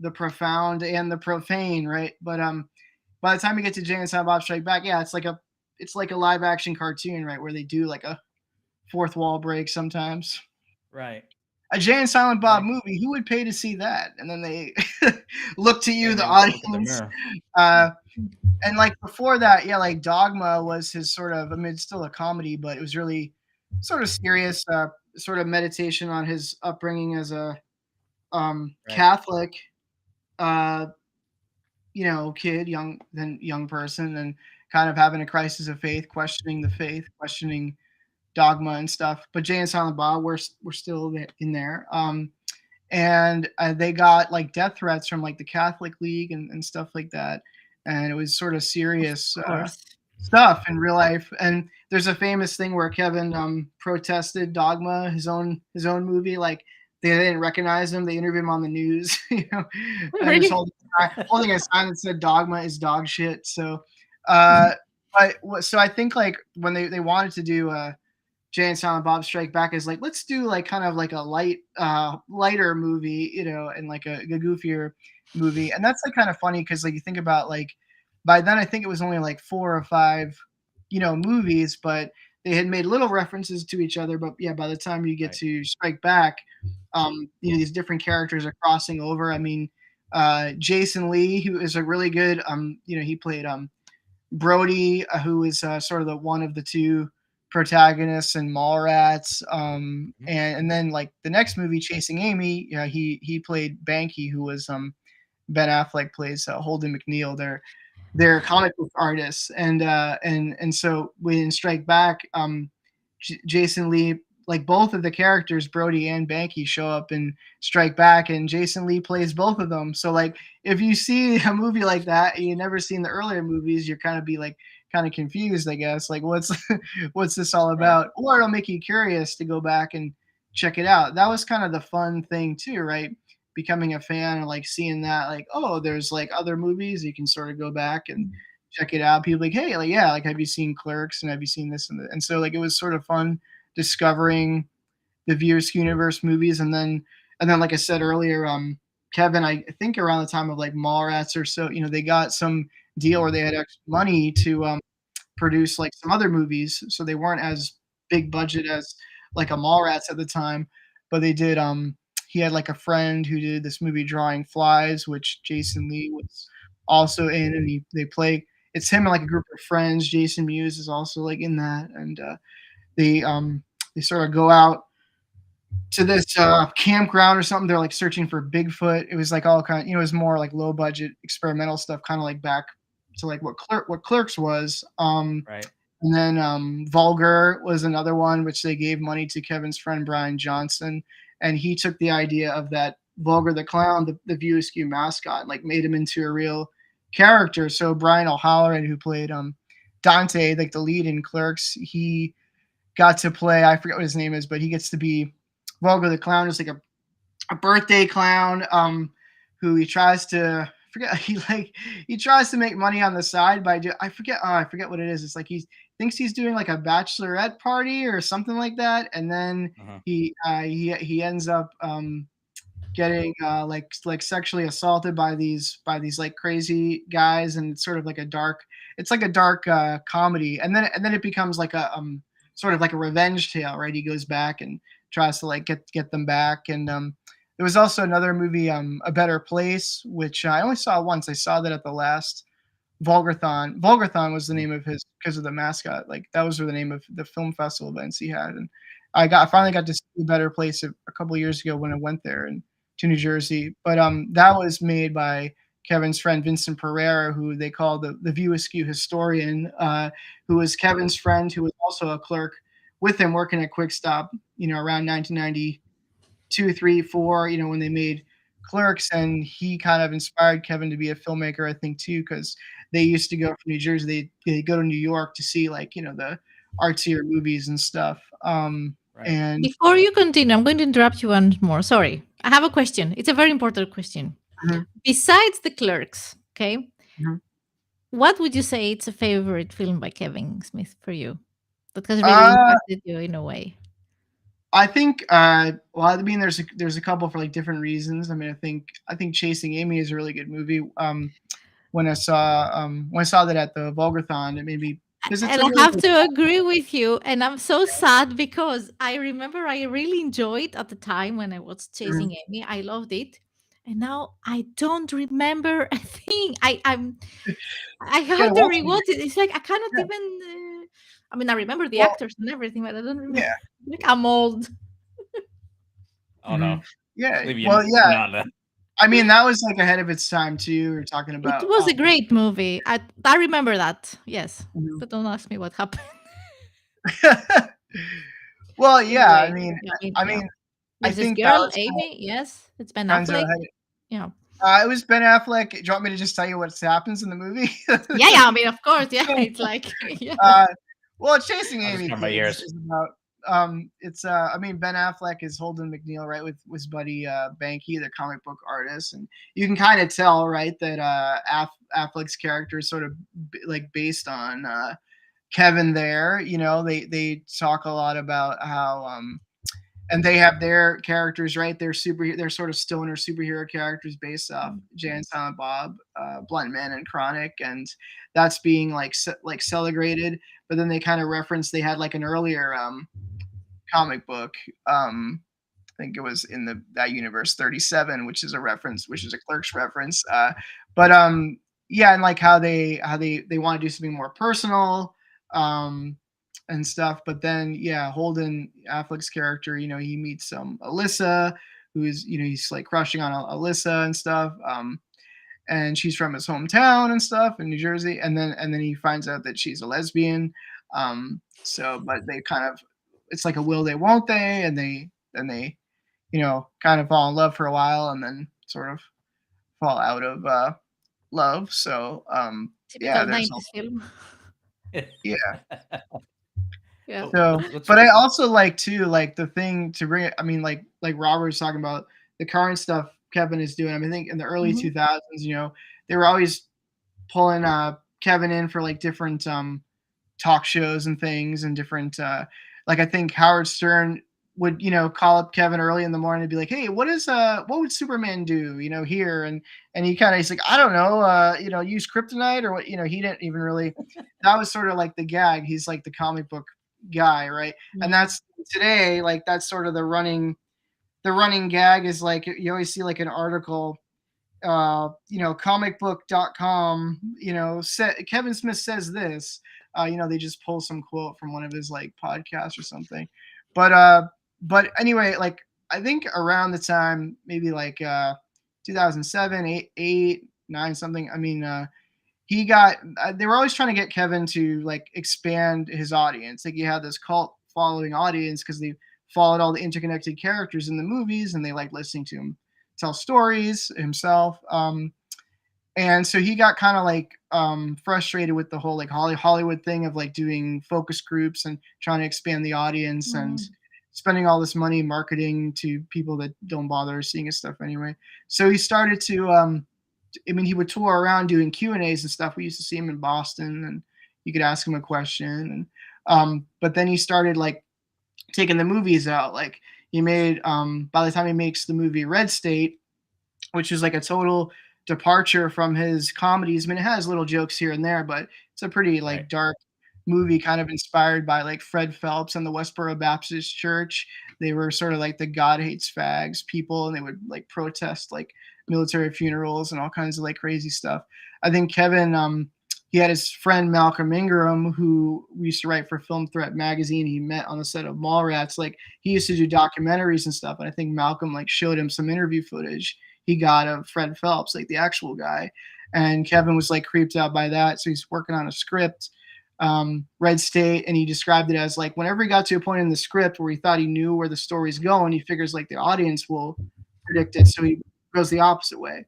the profound and the profane, right? But by the time you get to Jay and Silent Bob Strike Back, yeah, it's like a live action cartoon, right, where they do like a fourth wall break sometimes. right. A Jay and Silent Bob Right. movie, who would pay to see that? And then they look to you, And the they look at the audience. mirror. Uh, and like before that, yeah, like Dogma was his sort of, I mean, it's still a comedy, but it was really sort of serious, sort of meditation on his upbringing as a Right. Catholic, uh, kid, young person, and kind of having a crisis of faith, questioning the faith, questioning dogma and stuff. But Jay and Silent Bob were still in there. And they got like death threats from like the Catholic League and stuff like that. And it was sort of Of serious course. stuff in real life. And there's a famous thing where Kevin protested Dogma, his own movie. Like they didn't recognize him. They interviewed him on the news, and he was Really? holding a sign that said "Dogma is dog shit." So, uh, So I think like when they wanted to do Jay and Silent Bob Strike Back is like, let's do like kind of like a lighter movie, and like a goofier movie. And that's like kind of funny because like you think about like by then I think it was only like 4 or 5, movies, but they had made little references to each other. But yeah, by the time you get Right. to Strike Back, these different characters are crossing over. I mean, Jason Lee, who is a really good, he played Brody, who is sort of the one of the two protagonists in Mallrats, and then like the next movie, Chasing Amy, he played Banky, who was Ben Affleck plays Holden McNeil. They're comic book artists, and so when Strike Back, Jason Lee, like both of the characters, Brody and Banky, show up in Strike Back, and Jason Lee plays both of them. So like if you see a movie like that and you've never seen the earlier movies, you're kind of be like kind of confused, I guess. Like what's what's this all Right. about? Or it'll make you curious to go back and check it out. That was kind of the fun thing too, right? Becoming a fan and like seeing that, like, oh, there's like other movies you can sort of go back and check it out. People like, hey, like, yeah, like, have you seen Clerks, and have you seen this and so like it was sort of fun discovering the Views Universe movies. And then like I said earlier, Kevin, I think around the time of like Mallrats or so, they got some deal where they had extra money to produce like some other movies, so they weren't as big budget as like a Mallrats at the time, but they did. He had like a friend who did this movie Drawing Flies, which Jason Lee was also in, and they play. It's him and like a group of friends. Jason Mewes is also like in that, and they sort of go out to this campground or something. They're like searching for Bigfoot. It was like all kind of, it was more like low budget experimental stuff, kind of like back to like what Clerks was. Right. And then Vulgar was another one, which they gave money to Kevin's friend Brian Johnson, and he took the idea of that Vulgar the clown, the View Askew mascot, and like made him into a real character. So Brian O'Halloran, who played Dante, like the lead in Clerks, he got to play. I forget what his name is, but he gets to be Vulgar the clown. Is like a birthday clown who he tries to forget he tries to make money on the side by I forget what it is. It's like he thinks he's doing like a bachelorette party or something like that, and then Uh-huh. he ends up getting like sexually assaulted by these like crazy guys, and it's sort of like a dark comedy, and then it becomes like a sort of like a revenge tale, right? He goes back and tries to like get them back. And there was also another movie, A Better Place, which I only saw once. I saw that at the last Vulgarthon. Vulgarthon was the Mhm. name of his because of the mascot. Like that was the name of the film festival events he had. And I finally Right. got to see A Better Place a couple of years ago when I went there and to New Jersey. But that was made by Kevin's friend Vincent Pereira, who they call the View Askew historian, who was Kevin's friend, who was also a clerk with him working at Quick Stop, around 1992, 3, 4, when they made Clerks, and he kind of inspired Kevin to be a filmmaker, I think, too, because they used to go from New Jersey, they go to New York to see like the artsier movies and stuff. Right. And Before you continue, I'm going to interrupt you once more. Sorry. I have a question. It's a very important question. mhm, Besides The Clerks, okay, mhm. what would you say it's a favorite film by Kevin Smith for you that has really Uh, impacted you in a way? I think, well, I mean, there's a couple for like different reasons. I mean, I think Chasing Amy is a really good movie. When I saw that at the Vulgarthon, it made me because it's And a I really have good. to agree with you. And I'm so sad because I remember I really enjoyed at the time when I was Mhm. chasing Amy. I loved it. And now I don't remember a thing. I You gotta have to watch it rewatch again. it. It's like I cannot Yeah. even. I mean, I remember the Well, actors and everything, but I don't remember. yeah. Like I'm old. Oh no. Mhm. Yeah. Leave Well, you yeah. not the I mean, that was like ahead of its time too. We are talking It about. was a great movie. I remember that. Yes, Mhm. but don't ask me what happened. Well, yeah. I Anyway, mean, yeah, I mean, I yeah. mean, I There's this think that girl, was Amy. Yes, it's Ben kind of Affleck. ahead. Yeah. It was Ben Affleck. Do you want me to just tell you what happens in the movie? Yeah, yeah. I mean, of course. Yeah, it's like yeah. uh, well, Chasing I'll just Amy cover my Kids ears. is about it's I mean Ben Affleck is Holden McNeil, right, with his buddy Banky, the comic book artist, and you can kind of tell, right, that Affleck's character is sort of like based on Kevin there. You know, they talk a lot about how and they have their characters, right? They're sort of stoner superhero characters based off Jay and Silent Bob, BluntMan and Chronic, and that's being like like celebrated. But then they kind of reference they had like an earlier comic book. I think it was in that universe 37, which is a reference, which is a Clerks reference. But yeah, and like how they want to do something more personal. And stuff. But then, yeah, Holden Affleck's character, you know, he meets Alyssa, who is, you know, he's like crushing on Alyssa and stuff. And she's from his hometown and stuff in New Jersey. And then he finds out that she's a lesbian. So, but they kind of, it's like a will they, won't they, and they, you know, kind of fall in love for a while and then sort of fall out of love. So, yeah, Typical there's 90s film. yeah. Yeah. So, but I also like too, like the thing to bring it. I mean, like Robert was talking about the current stuff Kevin is doing. I mean, I think in the early 2000s, you know, they were always pulling Kevin in for like different talk shows and things and different like I think Howard Stern would, you know, call up Kevin early in the morning and be like, hey, what would Superman do, you know, here, and he's like, I don't know, you know, use kryptonite or what, you know, he didn't even really, that was sort of like the gag. He's like the comic book guy, right? And that's today, like that's sort of the running gag is like you always see like an article, you know, comicbook.com, you know, Kevin Smith says this, you know, they just pull some quote from one of his like podcasts or something. But anyway, like I think around the time maybe like 2007, 8, 9 something. I mean, he got they were always trying to get Kevin to like expand his audience. Like he had this cult following audience because they followed all the interconnected characters in the movies and they like listening to him tell stories himself. And so he got kind of like frustrated with the whole like Hollywood thing of like doing focus groups and trying to expand the audience and spending all this money marketing to people that don't bother seeing his stuff anyway. So he started to I mean, he would tour around doing Q&As and stuff. We used to see him in Boston and you could ask him a question. And but then he started like taking the movies out. Like he made by the time he makes the movie Red State, which is like a total departure from his comedies. I mean, it has little jokes here and there, but it's a pretty like dark movie, kind of inspired by like Fred Phelps and the Westboro Baptist Church. They were sort of like the God hates fags people, and they would like protest like military funerals and all kinds of like crazy stuff. I think Kevin, he had his friend Malcolm Ingram, who we used to write for Film Threat magazine. He met on the set of Mallrats. Like he used to do documentaries and stuff, and I think Malcolm like showed him some interview footage he got of Fred Phelps, like the actual guy. And Kevin was like creeped out by that. So he's working on a script, Red State, and he described it as like whenever he got to a point in the script where he thought he knew where the story's going, he figures like the audience will predict it. So he goes the opposite way.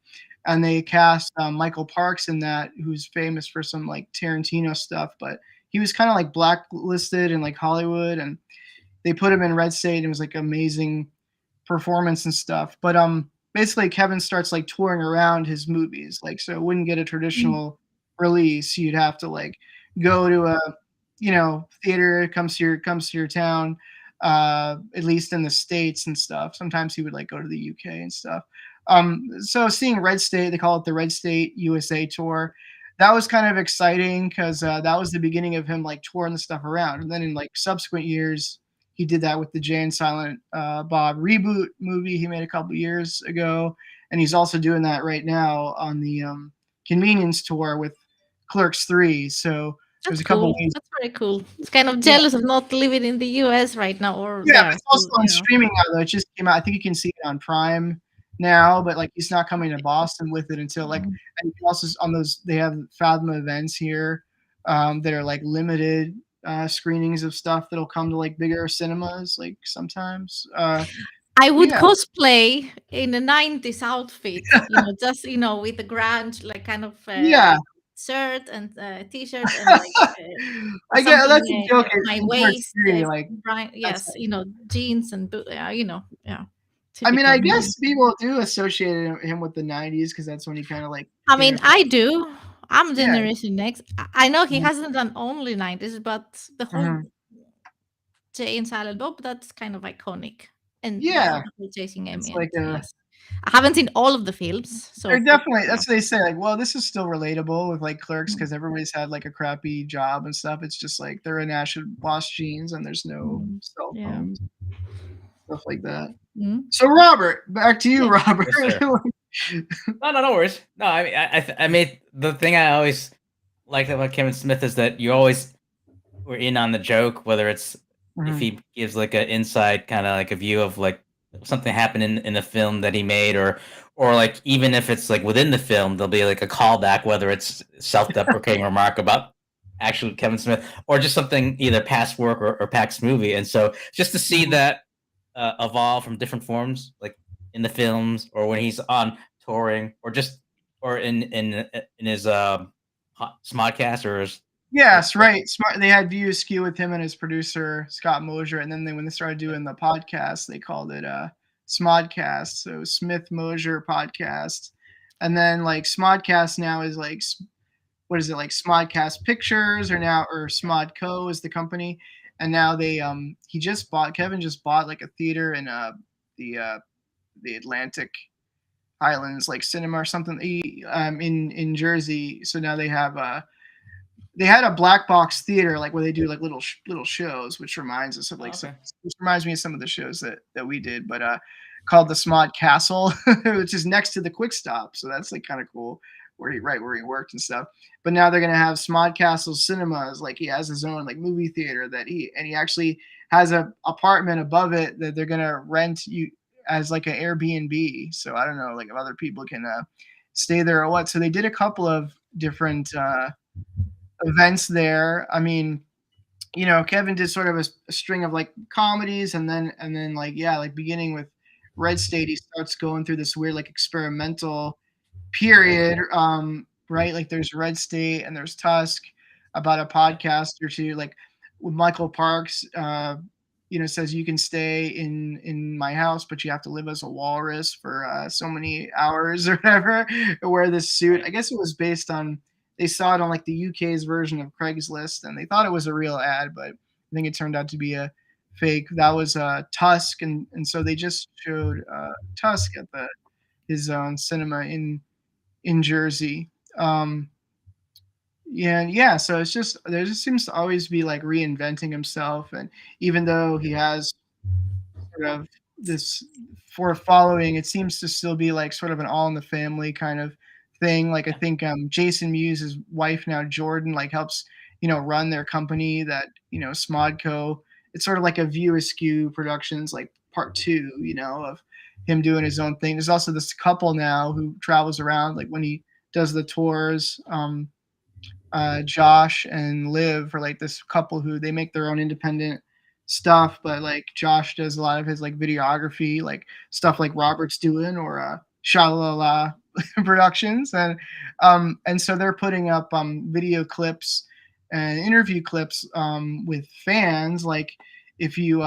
And they cast Michael Parks in that, who's famous for some like Tarantino stuff, but he was kind of like blacklisted in like Hollywood, and they put him in Red State, and it was like amazing performance and stuff. But basically Kevin starts like touring around his movies, like so it wouldn't get a traditional release. You'd have to like go to a, you know, theater, comes to your town, at least in the States and stuff. Sometimes he would like go to the UK and stuff. So seeing Red State, they call it the Red State USA tour. That was kind of exciting because that was the beginning of him like touring the stuff around. And then in like subsequent years, he did that with the Jay and Silent Bob reboot movie he made a couple years ago, and he's also doing that right now on the Convenience tour with Clerks 3. So there's a couple ways. That's very cool. It's kind of jealous of not living in the US right now, or but it's also on streaming now though. It just came out. I think you can see it on Prime now, but like he's not coming to Boston with it until like, and also on those, they have Fathom events here that are like limited screenings of stuff that'll come to like bigger cinemas like sometimes. I would cosplay in a 90s outfit, you know, just, you know, with the grunge, like kind of shirt and t-shirt and like I get something that's a joke my in waist, perpetuity, like, bright, that's yes, jeans and yeah, I mean, I typical guess man. people do associate him with the '90s because that's when he kind of like I came mean, across. I do. I'm Yeah. Generation X. I know he Mhm, hasn't done only 90s, but the whole mhm. Jay and Silent Bob, that's kind of iconic. And yeah, Yeah, the whole Chasing it's Amy, and like a yes. I haven't seen all of the films, so they're but definitely yeah. that's what they say, like, well, this is still relatable with, like, Clerks Mm, because everybody's had, like, a crappy job and stuff. It's just, like, they're in Ash and wash jeans and there's no mm, cell yeah. phones, stuff like that. Mm, So, Robert, back to you, yeah. Robert. Yes, sir. No, no, no worries. No, I mean, I made the thing I always liked about Kevin Smith is that you always were in on the joke, whether it's if Mhm. he gives like an inside kind of like a view of like something happened in the film that he made, or like even if it's like within the film, there'll be like a callback, whether it's self-deprecating remark about actual Kevin Smith or just something either past work or past movie. And so just to see Mhm. that evolve from different forms, like in the films or when he's on touring, or just or in his smodcast or his Yes, right. Smart. They had View Askew with him and his producer Scott Mosier, and then when they started doing the podcast, they called it Smodcast. So Smith Mosier podcast, and then like Smodcast now is like what is it, like Smodcast Pictures or now or Smodco is the company, and now they he just bought Kevin just bought like a theater in the uh the Atlantic Highlands like cinema or something in Jersey. So now they had a black box theater like where they do like little shows, which reminds us of like Oh, some okay. which reminds me of some of the shows that we did, but called the Smod Castle, which is next to the Quick Stop. So that's like kind of cool where he right where he worked and stuff. But now they're gonna have Smod Castle cinemas, like he has his own like movie theater that he actually has a apartment above it that they're gonna rent you as like an Airbnb. So I don't know like if other people can stay there or what. So they did a couple of different events there. I mean, Kevin did sort of a string of like comedies, and then like yeah, like beginning with Red State, he starts going through this weird like experimental period. Right, like there's Red State and there's Tusk about a Yeah. podcast or two, like with Michael Parks. Says you can stay in my house, but you have to live as a walrus for so many hours or whatever. Or wear this suit. Right. I guess it was based on they saw it on like the UK's version of Craigslist, and they thought it was a real ad, but I think it turned out to be a fake. That was Tusk, and so they just showed Tusk at the his own cinema in Jersey. Um, yeah. So it's just there just seems to always be like reinventing himself, and even though he has sort of this for following, it seems to still be like sort of an all in the family kind of thing. Like I Yeah. think Jason Mewes' wife now, Jordan, like helps run their company that Smodco. It's sort of like a View Askew Productions like part two, of him doing his own thing. There's also this couple now who travels around like when he does the tours. Josh and Liv are like this couple who they make their own independent stuff, but like Josh does a lot of his like videography, like stuff like Robert's doing or Shalala Productions, and so they're putting up video clips and interview clips with fans. Like if you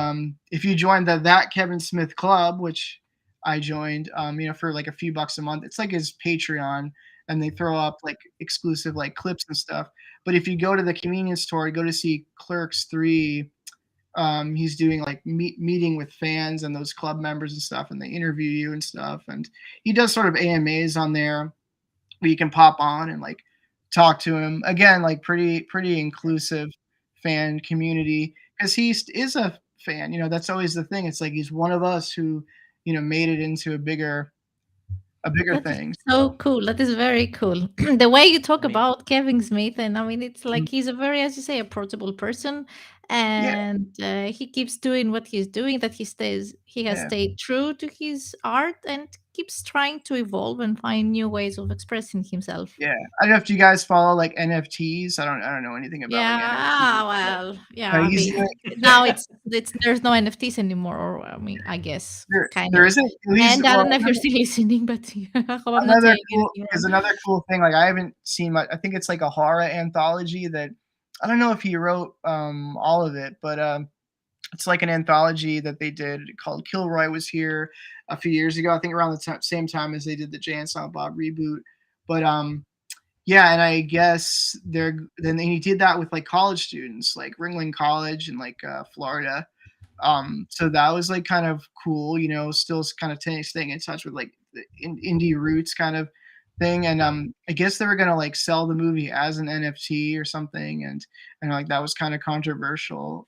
join the That Kevin Smith Club, which I joined, for like a few bucks a month, it's like his Patreon, and they throw up like exclusive like clips and stuff. But if you go to the convenience store, you go to see Clerks 3, he's doing like meeting with fans and those club members and stuff, and they interview you and stuff. And he does sort of AMAs on there where you can pop on and like talk to him. Again, like pretty inclusive fan community because he is a fan. That's always the thing. It's like he's one of us who made it into a bigger That is thing. so So cool. That is very cool. The way you I talk mean, about Kevin Smith, and I mean, it's mm, like he's a very, as you say, approachable person, yeah, and he keeps doing what he's doing. That he has yeah. stayed true to his art, and keeps trying to evolve and find new ways of expressing himself. Yeah, I don't know if you guys follow like NFTs. I don't know anything about like Yeah, NFTs. well, But yeah, he's like, now it's there's no NFTs anymore, or I mean, I guess kind there of. isn't. He's And I well, don't know if you're still listening, but I hope I'm not another saying cool anything is wrong. another cool thing. Like I haven't seen much. I think it's like a horror anthology that I don't know if he wrote all of it, but it's like an anthology that they did called Kilroy Was Here a few years ago. I think around the same time as they did the Jay and Silent Bob reboot. But yeah, and I guess then he did that with like college students, like Ringling College in like Florida. So that was like kind of cool, you know, still kind of staying in touch with like the indie roots kind of thing. And I guess they were gonna like sell the movie as an NFT or something, and like that was kind of controversial.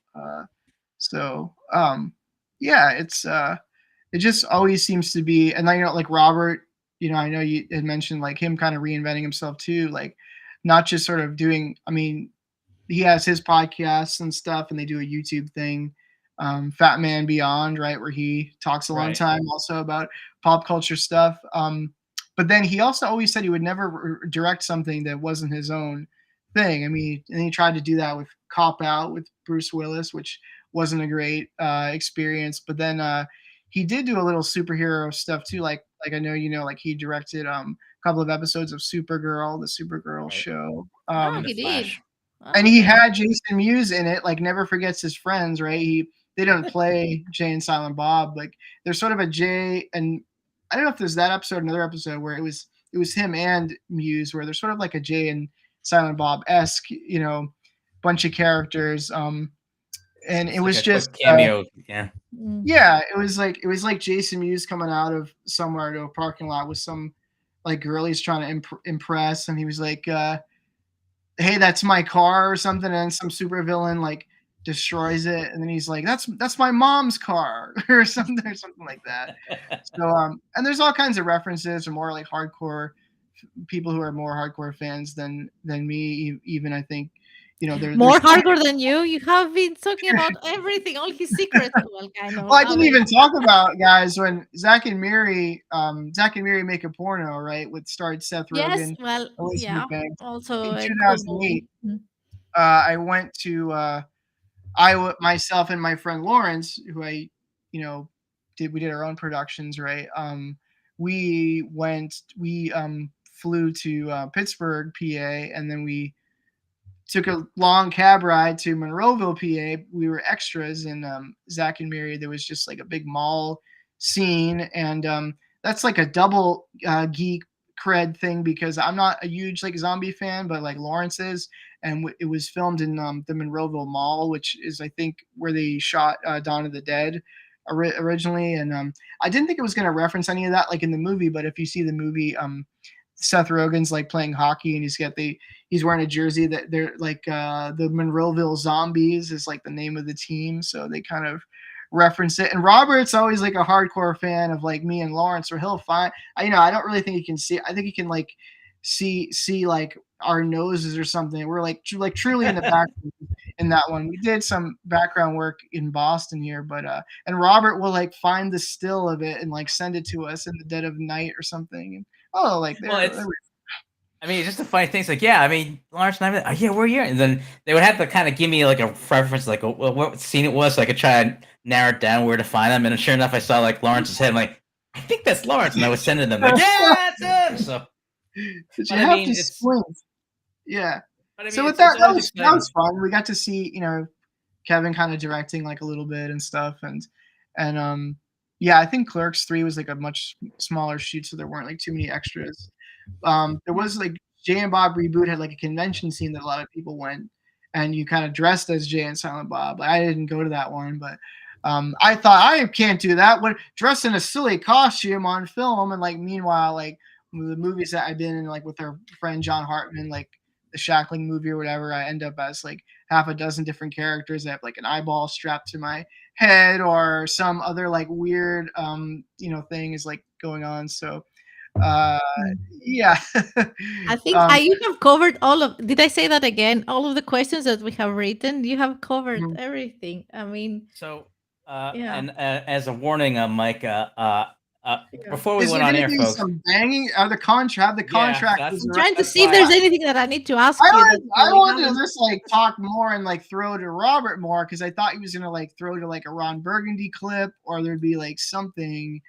So yeah, it just always seems to be, and I know like Robert, you know, I know you had mentioned like him kind of reinventing himself too, like not just sort of doing. I mean, he has his podcasts and stuff, and they do a YouTube thing, Fat Man Beyond, right, where he talks a long Right. time also about pop culture stuff. But then he also always said he would never direct something that wasn't his own thing. I mean, and he tried to do that with Cop Out with Bruce Willis, which wasn't a great experience. But then he did do a little superhero stuff too, like I know you know, like he directed a couple of episodes of Supergirl, the Supergirl Right. show. Oh, And the he did. Flash. And Oh, he okay. had Jason Mewes in it, like never forgets his friends, right? They don't play Jay and Silent Bob. Like there's sort of a Jay, and I don't know if there's that episode, another episode where it was him and Mewes, where there's sort of like a Jay and Silent Bob esque, you know, bunch of characters. And it Just like was a just quick cameo. Yeah. Mm. yeah, it was like Jason Mewes coming out of somewhere to a parking lot with some like girl he's trying to impress, and he was like, hey, that's my car or something, and some supervillain like destroys it, and then he's like, that's my mom's car or something like that. So and there's all kinds of references to more like hardcore people who are more hardcore fans than me, even I think, you know, More there's plenty. hardcore than you. You have been talking about everything, all his secrets. Well, kind of. Well, I I didn't mean, even talk about guys when Zach and Miri make a porno, right? With starred Seth yes. Rogen, Well, Elizabeth yeah. Banks Also in a cool movie. 2008. I went to myself and my friend Lawrence, who I, you know, we did our own productions, right? We flew to Pittsburgh, PA, and then we took a long cab ride to Monroeville, PA. We were extras in Zach and Miri. There was just like a big mall scene, and that's like a double geek cred thing because I'm not a huge like zombie fan, but like Lawrence is, and it was filmed in the Monroeville Mall, which is I think where they shot Dawn of the Dead originally, and I didn't think it was going to reference any of that like in the movie, but if you see the movie, Seth Rogen's like playing hockey and he's wearing a jersey that they're like the Monroeville Zombies is like the name of the team, so they kind of reference it. And Robert's always like a hardcore fan of like me and Lawrence, or he'll find I don't really think he can see. I think he can like see like our noses or something. We're like truly in the back in that one. We did some background work in Boston here, but and Robert will like find the still of it and like send it to us in the dead of night or something. And oh, like Well, they're I mean, it's just a funny thing. It's like, yeah, I mean, Lawrence and I, yeah, we're here. And then they would have to kind of give me like a reference, like what scene it was, so I could try and narrow it down where to find them. And sure enough, I saw like Lawrence's head. I'm like, I think that's Lawrence. And I was sending them like, yeah, that's him. So, But you but I have mean, to it's, squint. Yeah. but I So mean, with it's that always that exciting. was fun. We got to see, you know, Kevin kind of directing like a little bit and stuff, and yeah, I think Clerks 3 was like a much smaller shoot, so there weren't like too many extras. There was like Jay and Bob Reboot had like a convention scene that a lot of people went, and you kind of dressed as Jay and Silent Bob. I didn't go to that one, but I thought I can't do that. What dress in a silly costume on film, and like meanwhile, like the movies that I've been in, like with our friend John Hartman, like the Shackling movie or whatever, I end up as like half a dozen different characters. I have like an eyeball strapped to my head or some other like weird thing is like going on. So uh Mm. yeah. I think um you have covered all of. Did I say that again? All of the questions that we have written, you have covered everything. I mean, So, yeah. and as a warning, Mike, Before we Is went there on going air, to be folks. some banging? Are the contract? The contract that's- is I'm around- trying to that's see if why there's anything that I need to ask you. I wanted to just like talk more and like throw to Robert more because I thought he was gonna like throw to like a Ron Burgundy clip or there'd be like something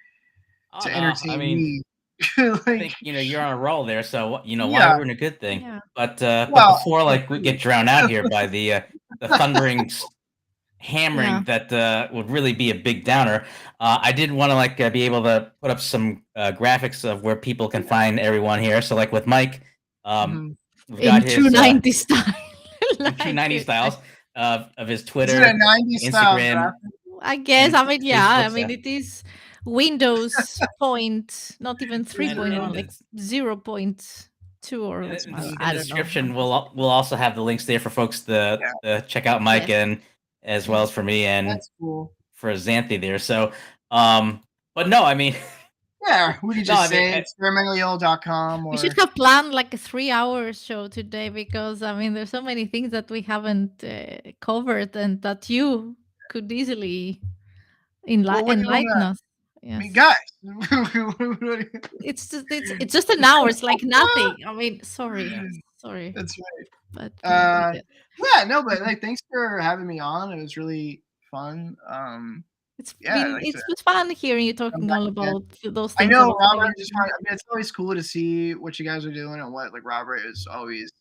to entertain me. I think you're on a roll there, so why Yeah. ruin a good thing? Yeah. But Well, before like we get drowned out here by the thundering hammering Yeah. that would really be a big downer. I did want to like be able to put up some graphics of where people can find everyone here. So like with Mike, we've got his true 90s style. in true 90s styles of his Twitter, Is it a 90s style Instagram. graphic? I guess. I mean, yeah. I Facebook, mean, it is Windows point, not even 3.1, like 0.2 or In well, the I don't description, know. we'll also have the links there for folks to check out Mike and as well as for me and That's cool. for Xanthi there. So, but no, I mean, yeah, we could just say experimentallyold.com or we should have planned like a 3-hour show today because I mean, there's so many things that we haven't covered and that you could easily enlighten us. Yes. I mean, guys, it's just an hour. It's like nothing. I mean, sorry. That's right. But yeah, no, but like, thanks for having me on. It was really fun. It was fun hearing you talking all about those things. I know Robert just I mean, it's always cool to see what you guys are doing and what like Robert has always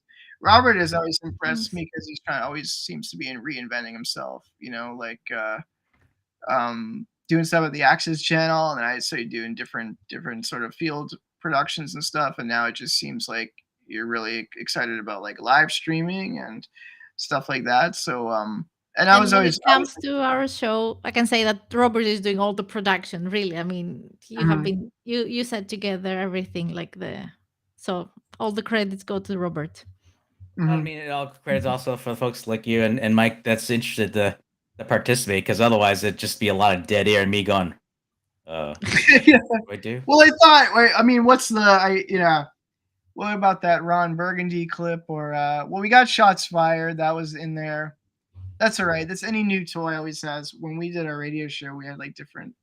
impressed me because he's always seems to be reinventing himself. Like doing stuff at the Axis channel, and then I started doing different sort of field productions and stuff, and now it just seems like you're really excited about like live streaming and stuff like that. So and I was when always it comes to our show, I can say that Robert is doing all the production. Really, I mean, you have been you set together everything so all the credits go to Robert. I mean, it all credits also for folks like you and Mike that's interested to participate, because otherwise it'd just be a lot of dead air and me going, what do I do? Well, I thought, I mean, what about that Ron Burgundy clip or well, we got Shots Fired, that was in there. That's all right. That's any new toy always has. When we did our radio show, we had like different,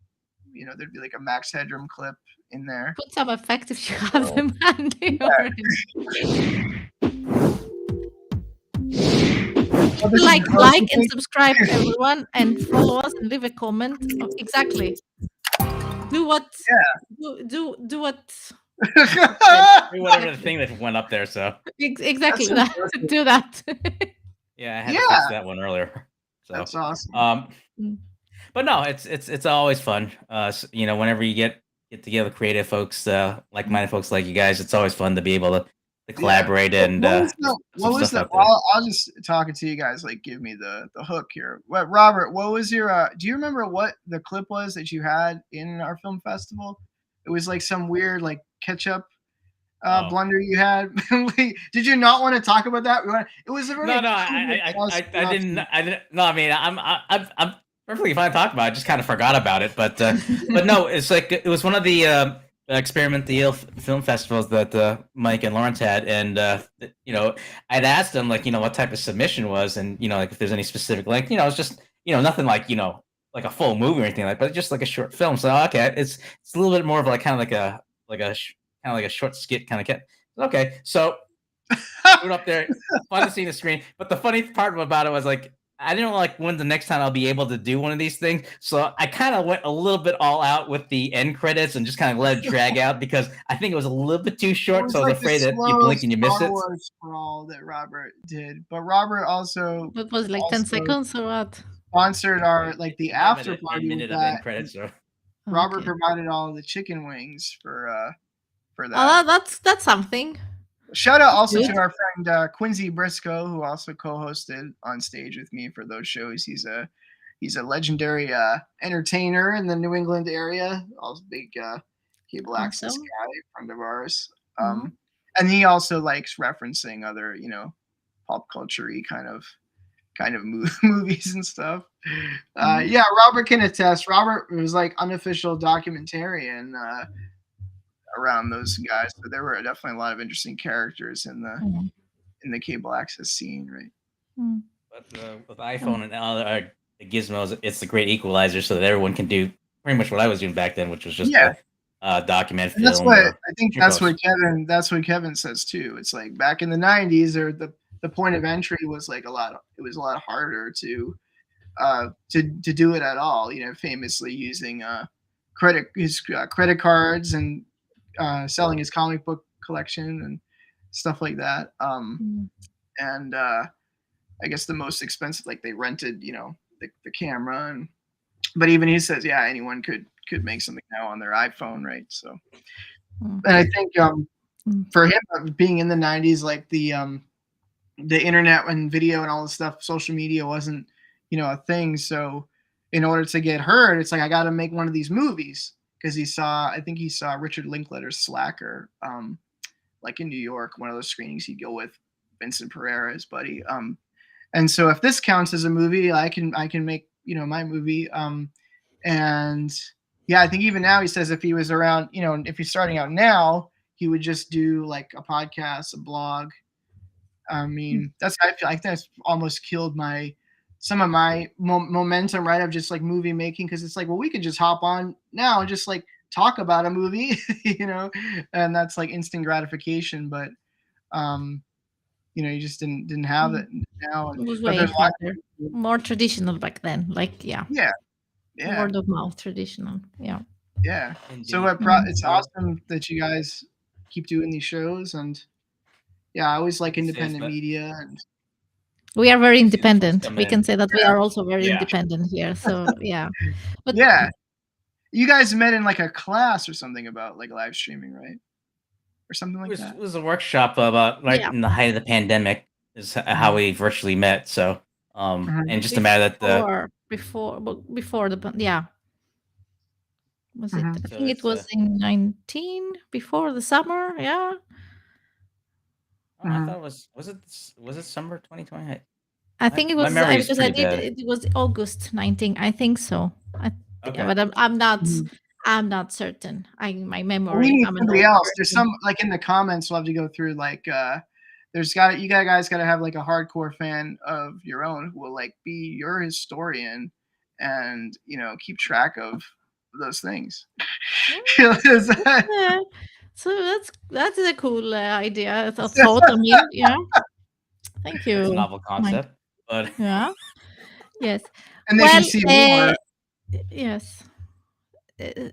there'd be like a Max Headroom clip in there. Put some effects if you have them handy. Like and subscribe, everyone, and follow us and leave a comment. Oh, exactly. Do what? Yeah. Do what? Do whatever the thing that went up there. So exactly that. Do that. Yeah, I had to fix that one earlier. So that's awesome. But no, it's always fun. Whenever you get together creative folks, like-minded folks like you guys, it's always fun to be able to collaborate and what was that? I'll just talk it to you guys, like give me the hook here. Robert, what was your do you remember what the clip was that you had in our film festival? It was like some weird like ketchup blunder you had. Did you not want to talk about that? It was a very I didn't. No, I mean, I'm perfectly fine to talk about it. I just kind of forgot about it, but no, it's like it was one of the experimental film festivals that Mike and Lawrence had, and I'd asked them like what type of submission was, and like if there's any specific length. It's just nothing like like a full movie or anything but just like a short film. So okay, it's a little bit more of like kind of like a short skit kind of. Okay, so put it up there, fun to see the screen. But the funny part about it was like I didn't know like when the next time I'll be able to do one of these things. So I kind of went a little bit all out with the end credits and just kind of let it drag out because I think it was a little bit too short. So I was afraid that you blink and you miss it. Sprawl that Robert did, but Robert also what was like 10 seconds or what? Sponsored our like the after party minute of end credits. So. Robert provided all the chicken wings for that. Oh, that's something. Shout out also to our friend Quincy Briscoe, who also co-hosted on stage with me for those shows. He's a legendary entertainer in the New England area. Also big cable access guy, friend of ours. And he also likes referencing other, pop culture-y kind of movies and stuff. Yeah, Robert can attest. Robert was like unofficial documentarian around those guys, but there were definitely a lot of interesting characters in the cable access scene, right? But with iPhone and other gizmos, it's a great equalizer so that everyone can do pretty much what I was doing back then, which was just document And that's film what or I think. your post. That's what Kevin says too. It's like back in the '90s, or the point of entry was like a lot. It was a lot harder to do it at all. You know, famously using credit cards and selling his comic book collection and stuff like that. Mm. And I guess the most expensive, like they rented, the camera, and but even he says, yeah, anyone could make something now on their iPhone, right? So, Mm. and I think Mm. for him being in the '90s, like the internet and video and all this stuff, social media wasn't, a thing. So in order to get heard, it's like I got to make one of these movies because I think he saw Richard Linklater's Slacker, like in New York, one of those screenings he'd go with Vincent Pereira, his buddy. And so if this counts as a movie, I can make my movie. And yeah, I think even now he says if he was around, if he's starting out now, he would just do like a podcast, a blog. I mean, that's I feel like that's almost killed some of my momentum, right? Of just like movie making, because it's like, well, we could just hop on now and just like talk about a movie, and that's like instant gratification. But you just didn't have it now. It was But way there's a lot. harder, more traditional back then. Like, yeah, Yeah, yeah, word of mouth, traditional. Yeah. yeah. So Indeed. it's Well, awesome that you guys keep doing these shows, and yeah, I always I like can say is independent that media, and We are very I see the trucks independent. coming We can in. say that we yeah, are also very Yeah, independent here. So yeah, but yeah. You guys met in like a class or something about like live streaming, right? Or something it like was that. it was a workshop about right yeah, in the height of the pandemic is how Mhm. we virtually met. So, Mhm. and just a matter that the before yeah, was it? Mhm. I so think it it's was in 19 before the summer. Yeah, oh, I Mhm. thought it was it summer 2020? I My think it my was memory is because I pretty did. bad. It was August 19. I think so. Okay. But I'm not. Mhm. I'm not certain. My Well, we memory. need I'm an somebody old else. There's person. some like in the comments. We'll have to go through like you guys got to have like a hardcore fan of your own who will like be your historian and keep track of those things. Is that- Yeah. So that's a cool idea. A thought. I mean, yeah. Thank That's a you, novel Mike. concept, but Yeah. Yes. and they can Well, see more. yes.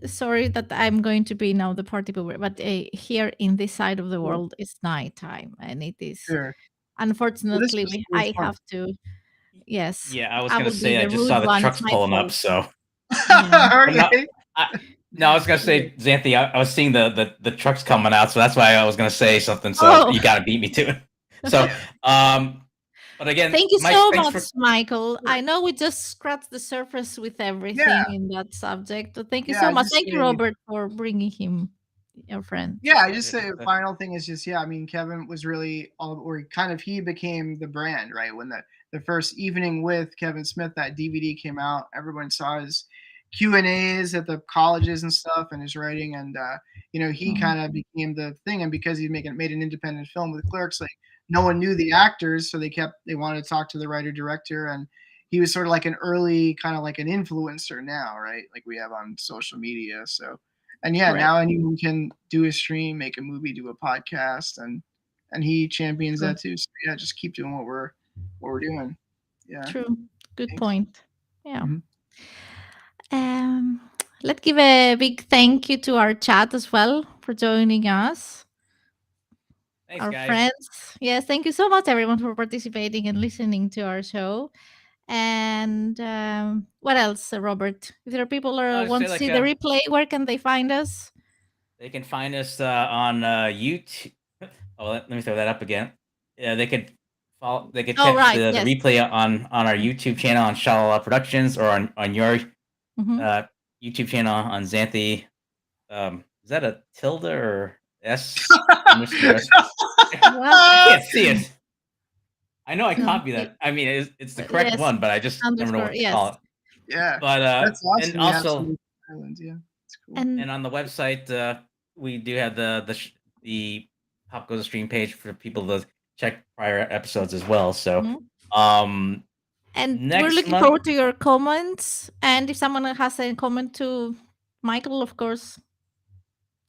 Sorry that I'm going to be now the party pooper, but here in this side of the Yeah, world, it's nighttime, and it is sure. Well, this unfortunately was I fun. have to. Yes, yeah, I was I gonna will be say I the just saw rude the one. It's trucks my pulling up, fault. so Yeah. but no, Okay. I no, I was gonna say Xanthi. I was seeing the trucks coming out, so that's why I was gonna say something. So Oh, you got to beat me to it. So, but again, thank you Mike, so thanks much, for Michael. Sure. I know we just scratched the surface with Yeah, everything in that subject. So thank you yeah. so I much. just Thank you, say Robert, for bringing him, your friend. Yeah, I just pleasure. say the final thing is just I mean Kevin was really or kind of he became the brand, right? When the first evening with Kevin Smith, that DVD came out, everyone saw his Q&As at the colleges and stuff and his writing, and he Mm, kind of became the thing. And because he made an independent film with Clerks, like no one knew the actors, so they wanted to talk to the writer director, and he was sort of like an early kind of like an influencer now, right? Like we have on social media. So and yeah, correct. now anyone can do a stream, make a movie, do a podcast, and he champions True. that too. So yeah, just keep doing what we're doing. Yeah, True. Good thanks. point. Yeah. Mhm. Um, let's give a big thank you to our chat as well for joining us. Thanks, Our guys. friends. Yes, thank you so much, everyone, for participating and listening to our show. And what else, Robert? If there are people who I'll just want say to like see the replay, where can they find us? they can find us on YouTube. Oh, let me throw that up again. Yeah, they could follow. They could Oh, catch right. the Yes. replay on our YouTube channel on Shalala Productions or on your Mhm. YouTube channel on Xanthi. Is that a tilde or S underscore S? What? I can't see it. I know I No. copy that. I mean, it's the correct Yes. one, but I just never know Underscore. what to Yes. call it. Yeah, But that's and awesome. You have also some islands. Yeah, it's cool. And and on the website, we do have the Pop Goes the Stream page for people to check prior episodes as well. So, mhm. um, And we're next looking month, forward to your comments. And if someone has a comment to Michael, of course,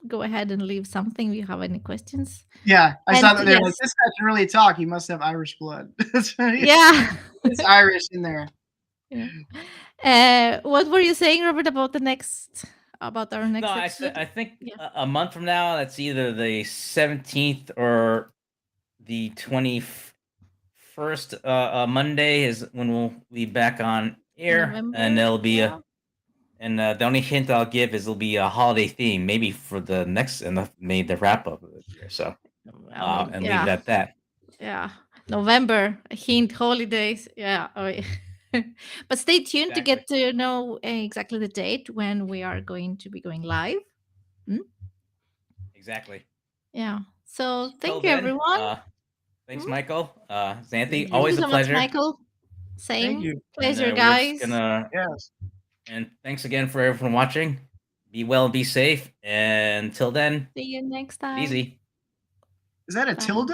go ahead and leave something if you have any questions. Yeah, I And saw that they're like, yes, this guy can really talk. He must have Irish blood. yeah. It's Irish in there. Yeah. What were you saying, Robert, about about our next No, episode? I think Yeah. a month from now, that's either the 17th or the 21st. Monday is when we'll be back on air, November. and there'll be Yeah. and the only hint I'll give is it'll be a holiday theme, maybe for the next and maybe the wrap up of the year. So, and leave it Yeah. at that. Yeah. November, a hint, holidays. Yeah. But stay tuned to get to know exactly the date when we are going to be going live. Exactly. Yeah. So Till thank you, then, everyone. thanks, Michael. Xanthi, Thank you. always Thank you a so much, pleasure. Michael. Thank Same you. pleasure, And we're just guys. gonna Yes. and thanks again for everyone watching. Be well, be safe, and until then, See you next time. easy. Is that a Bye. tilde?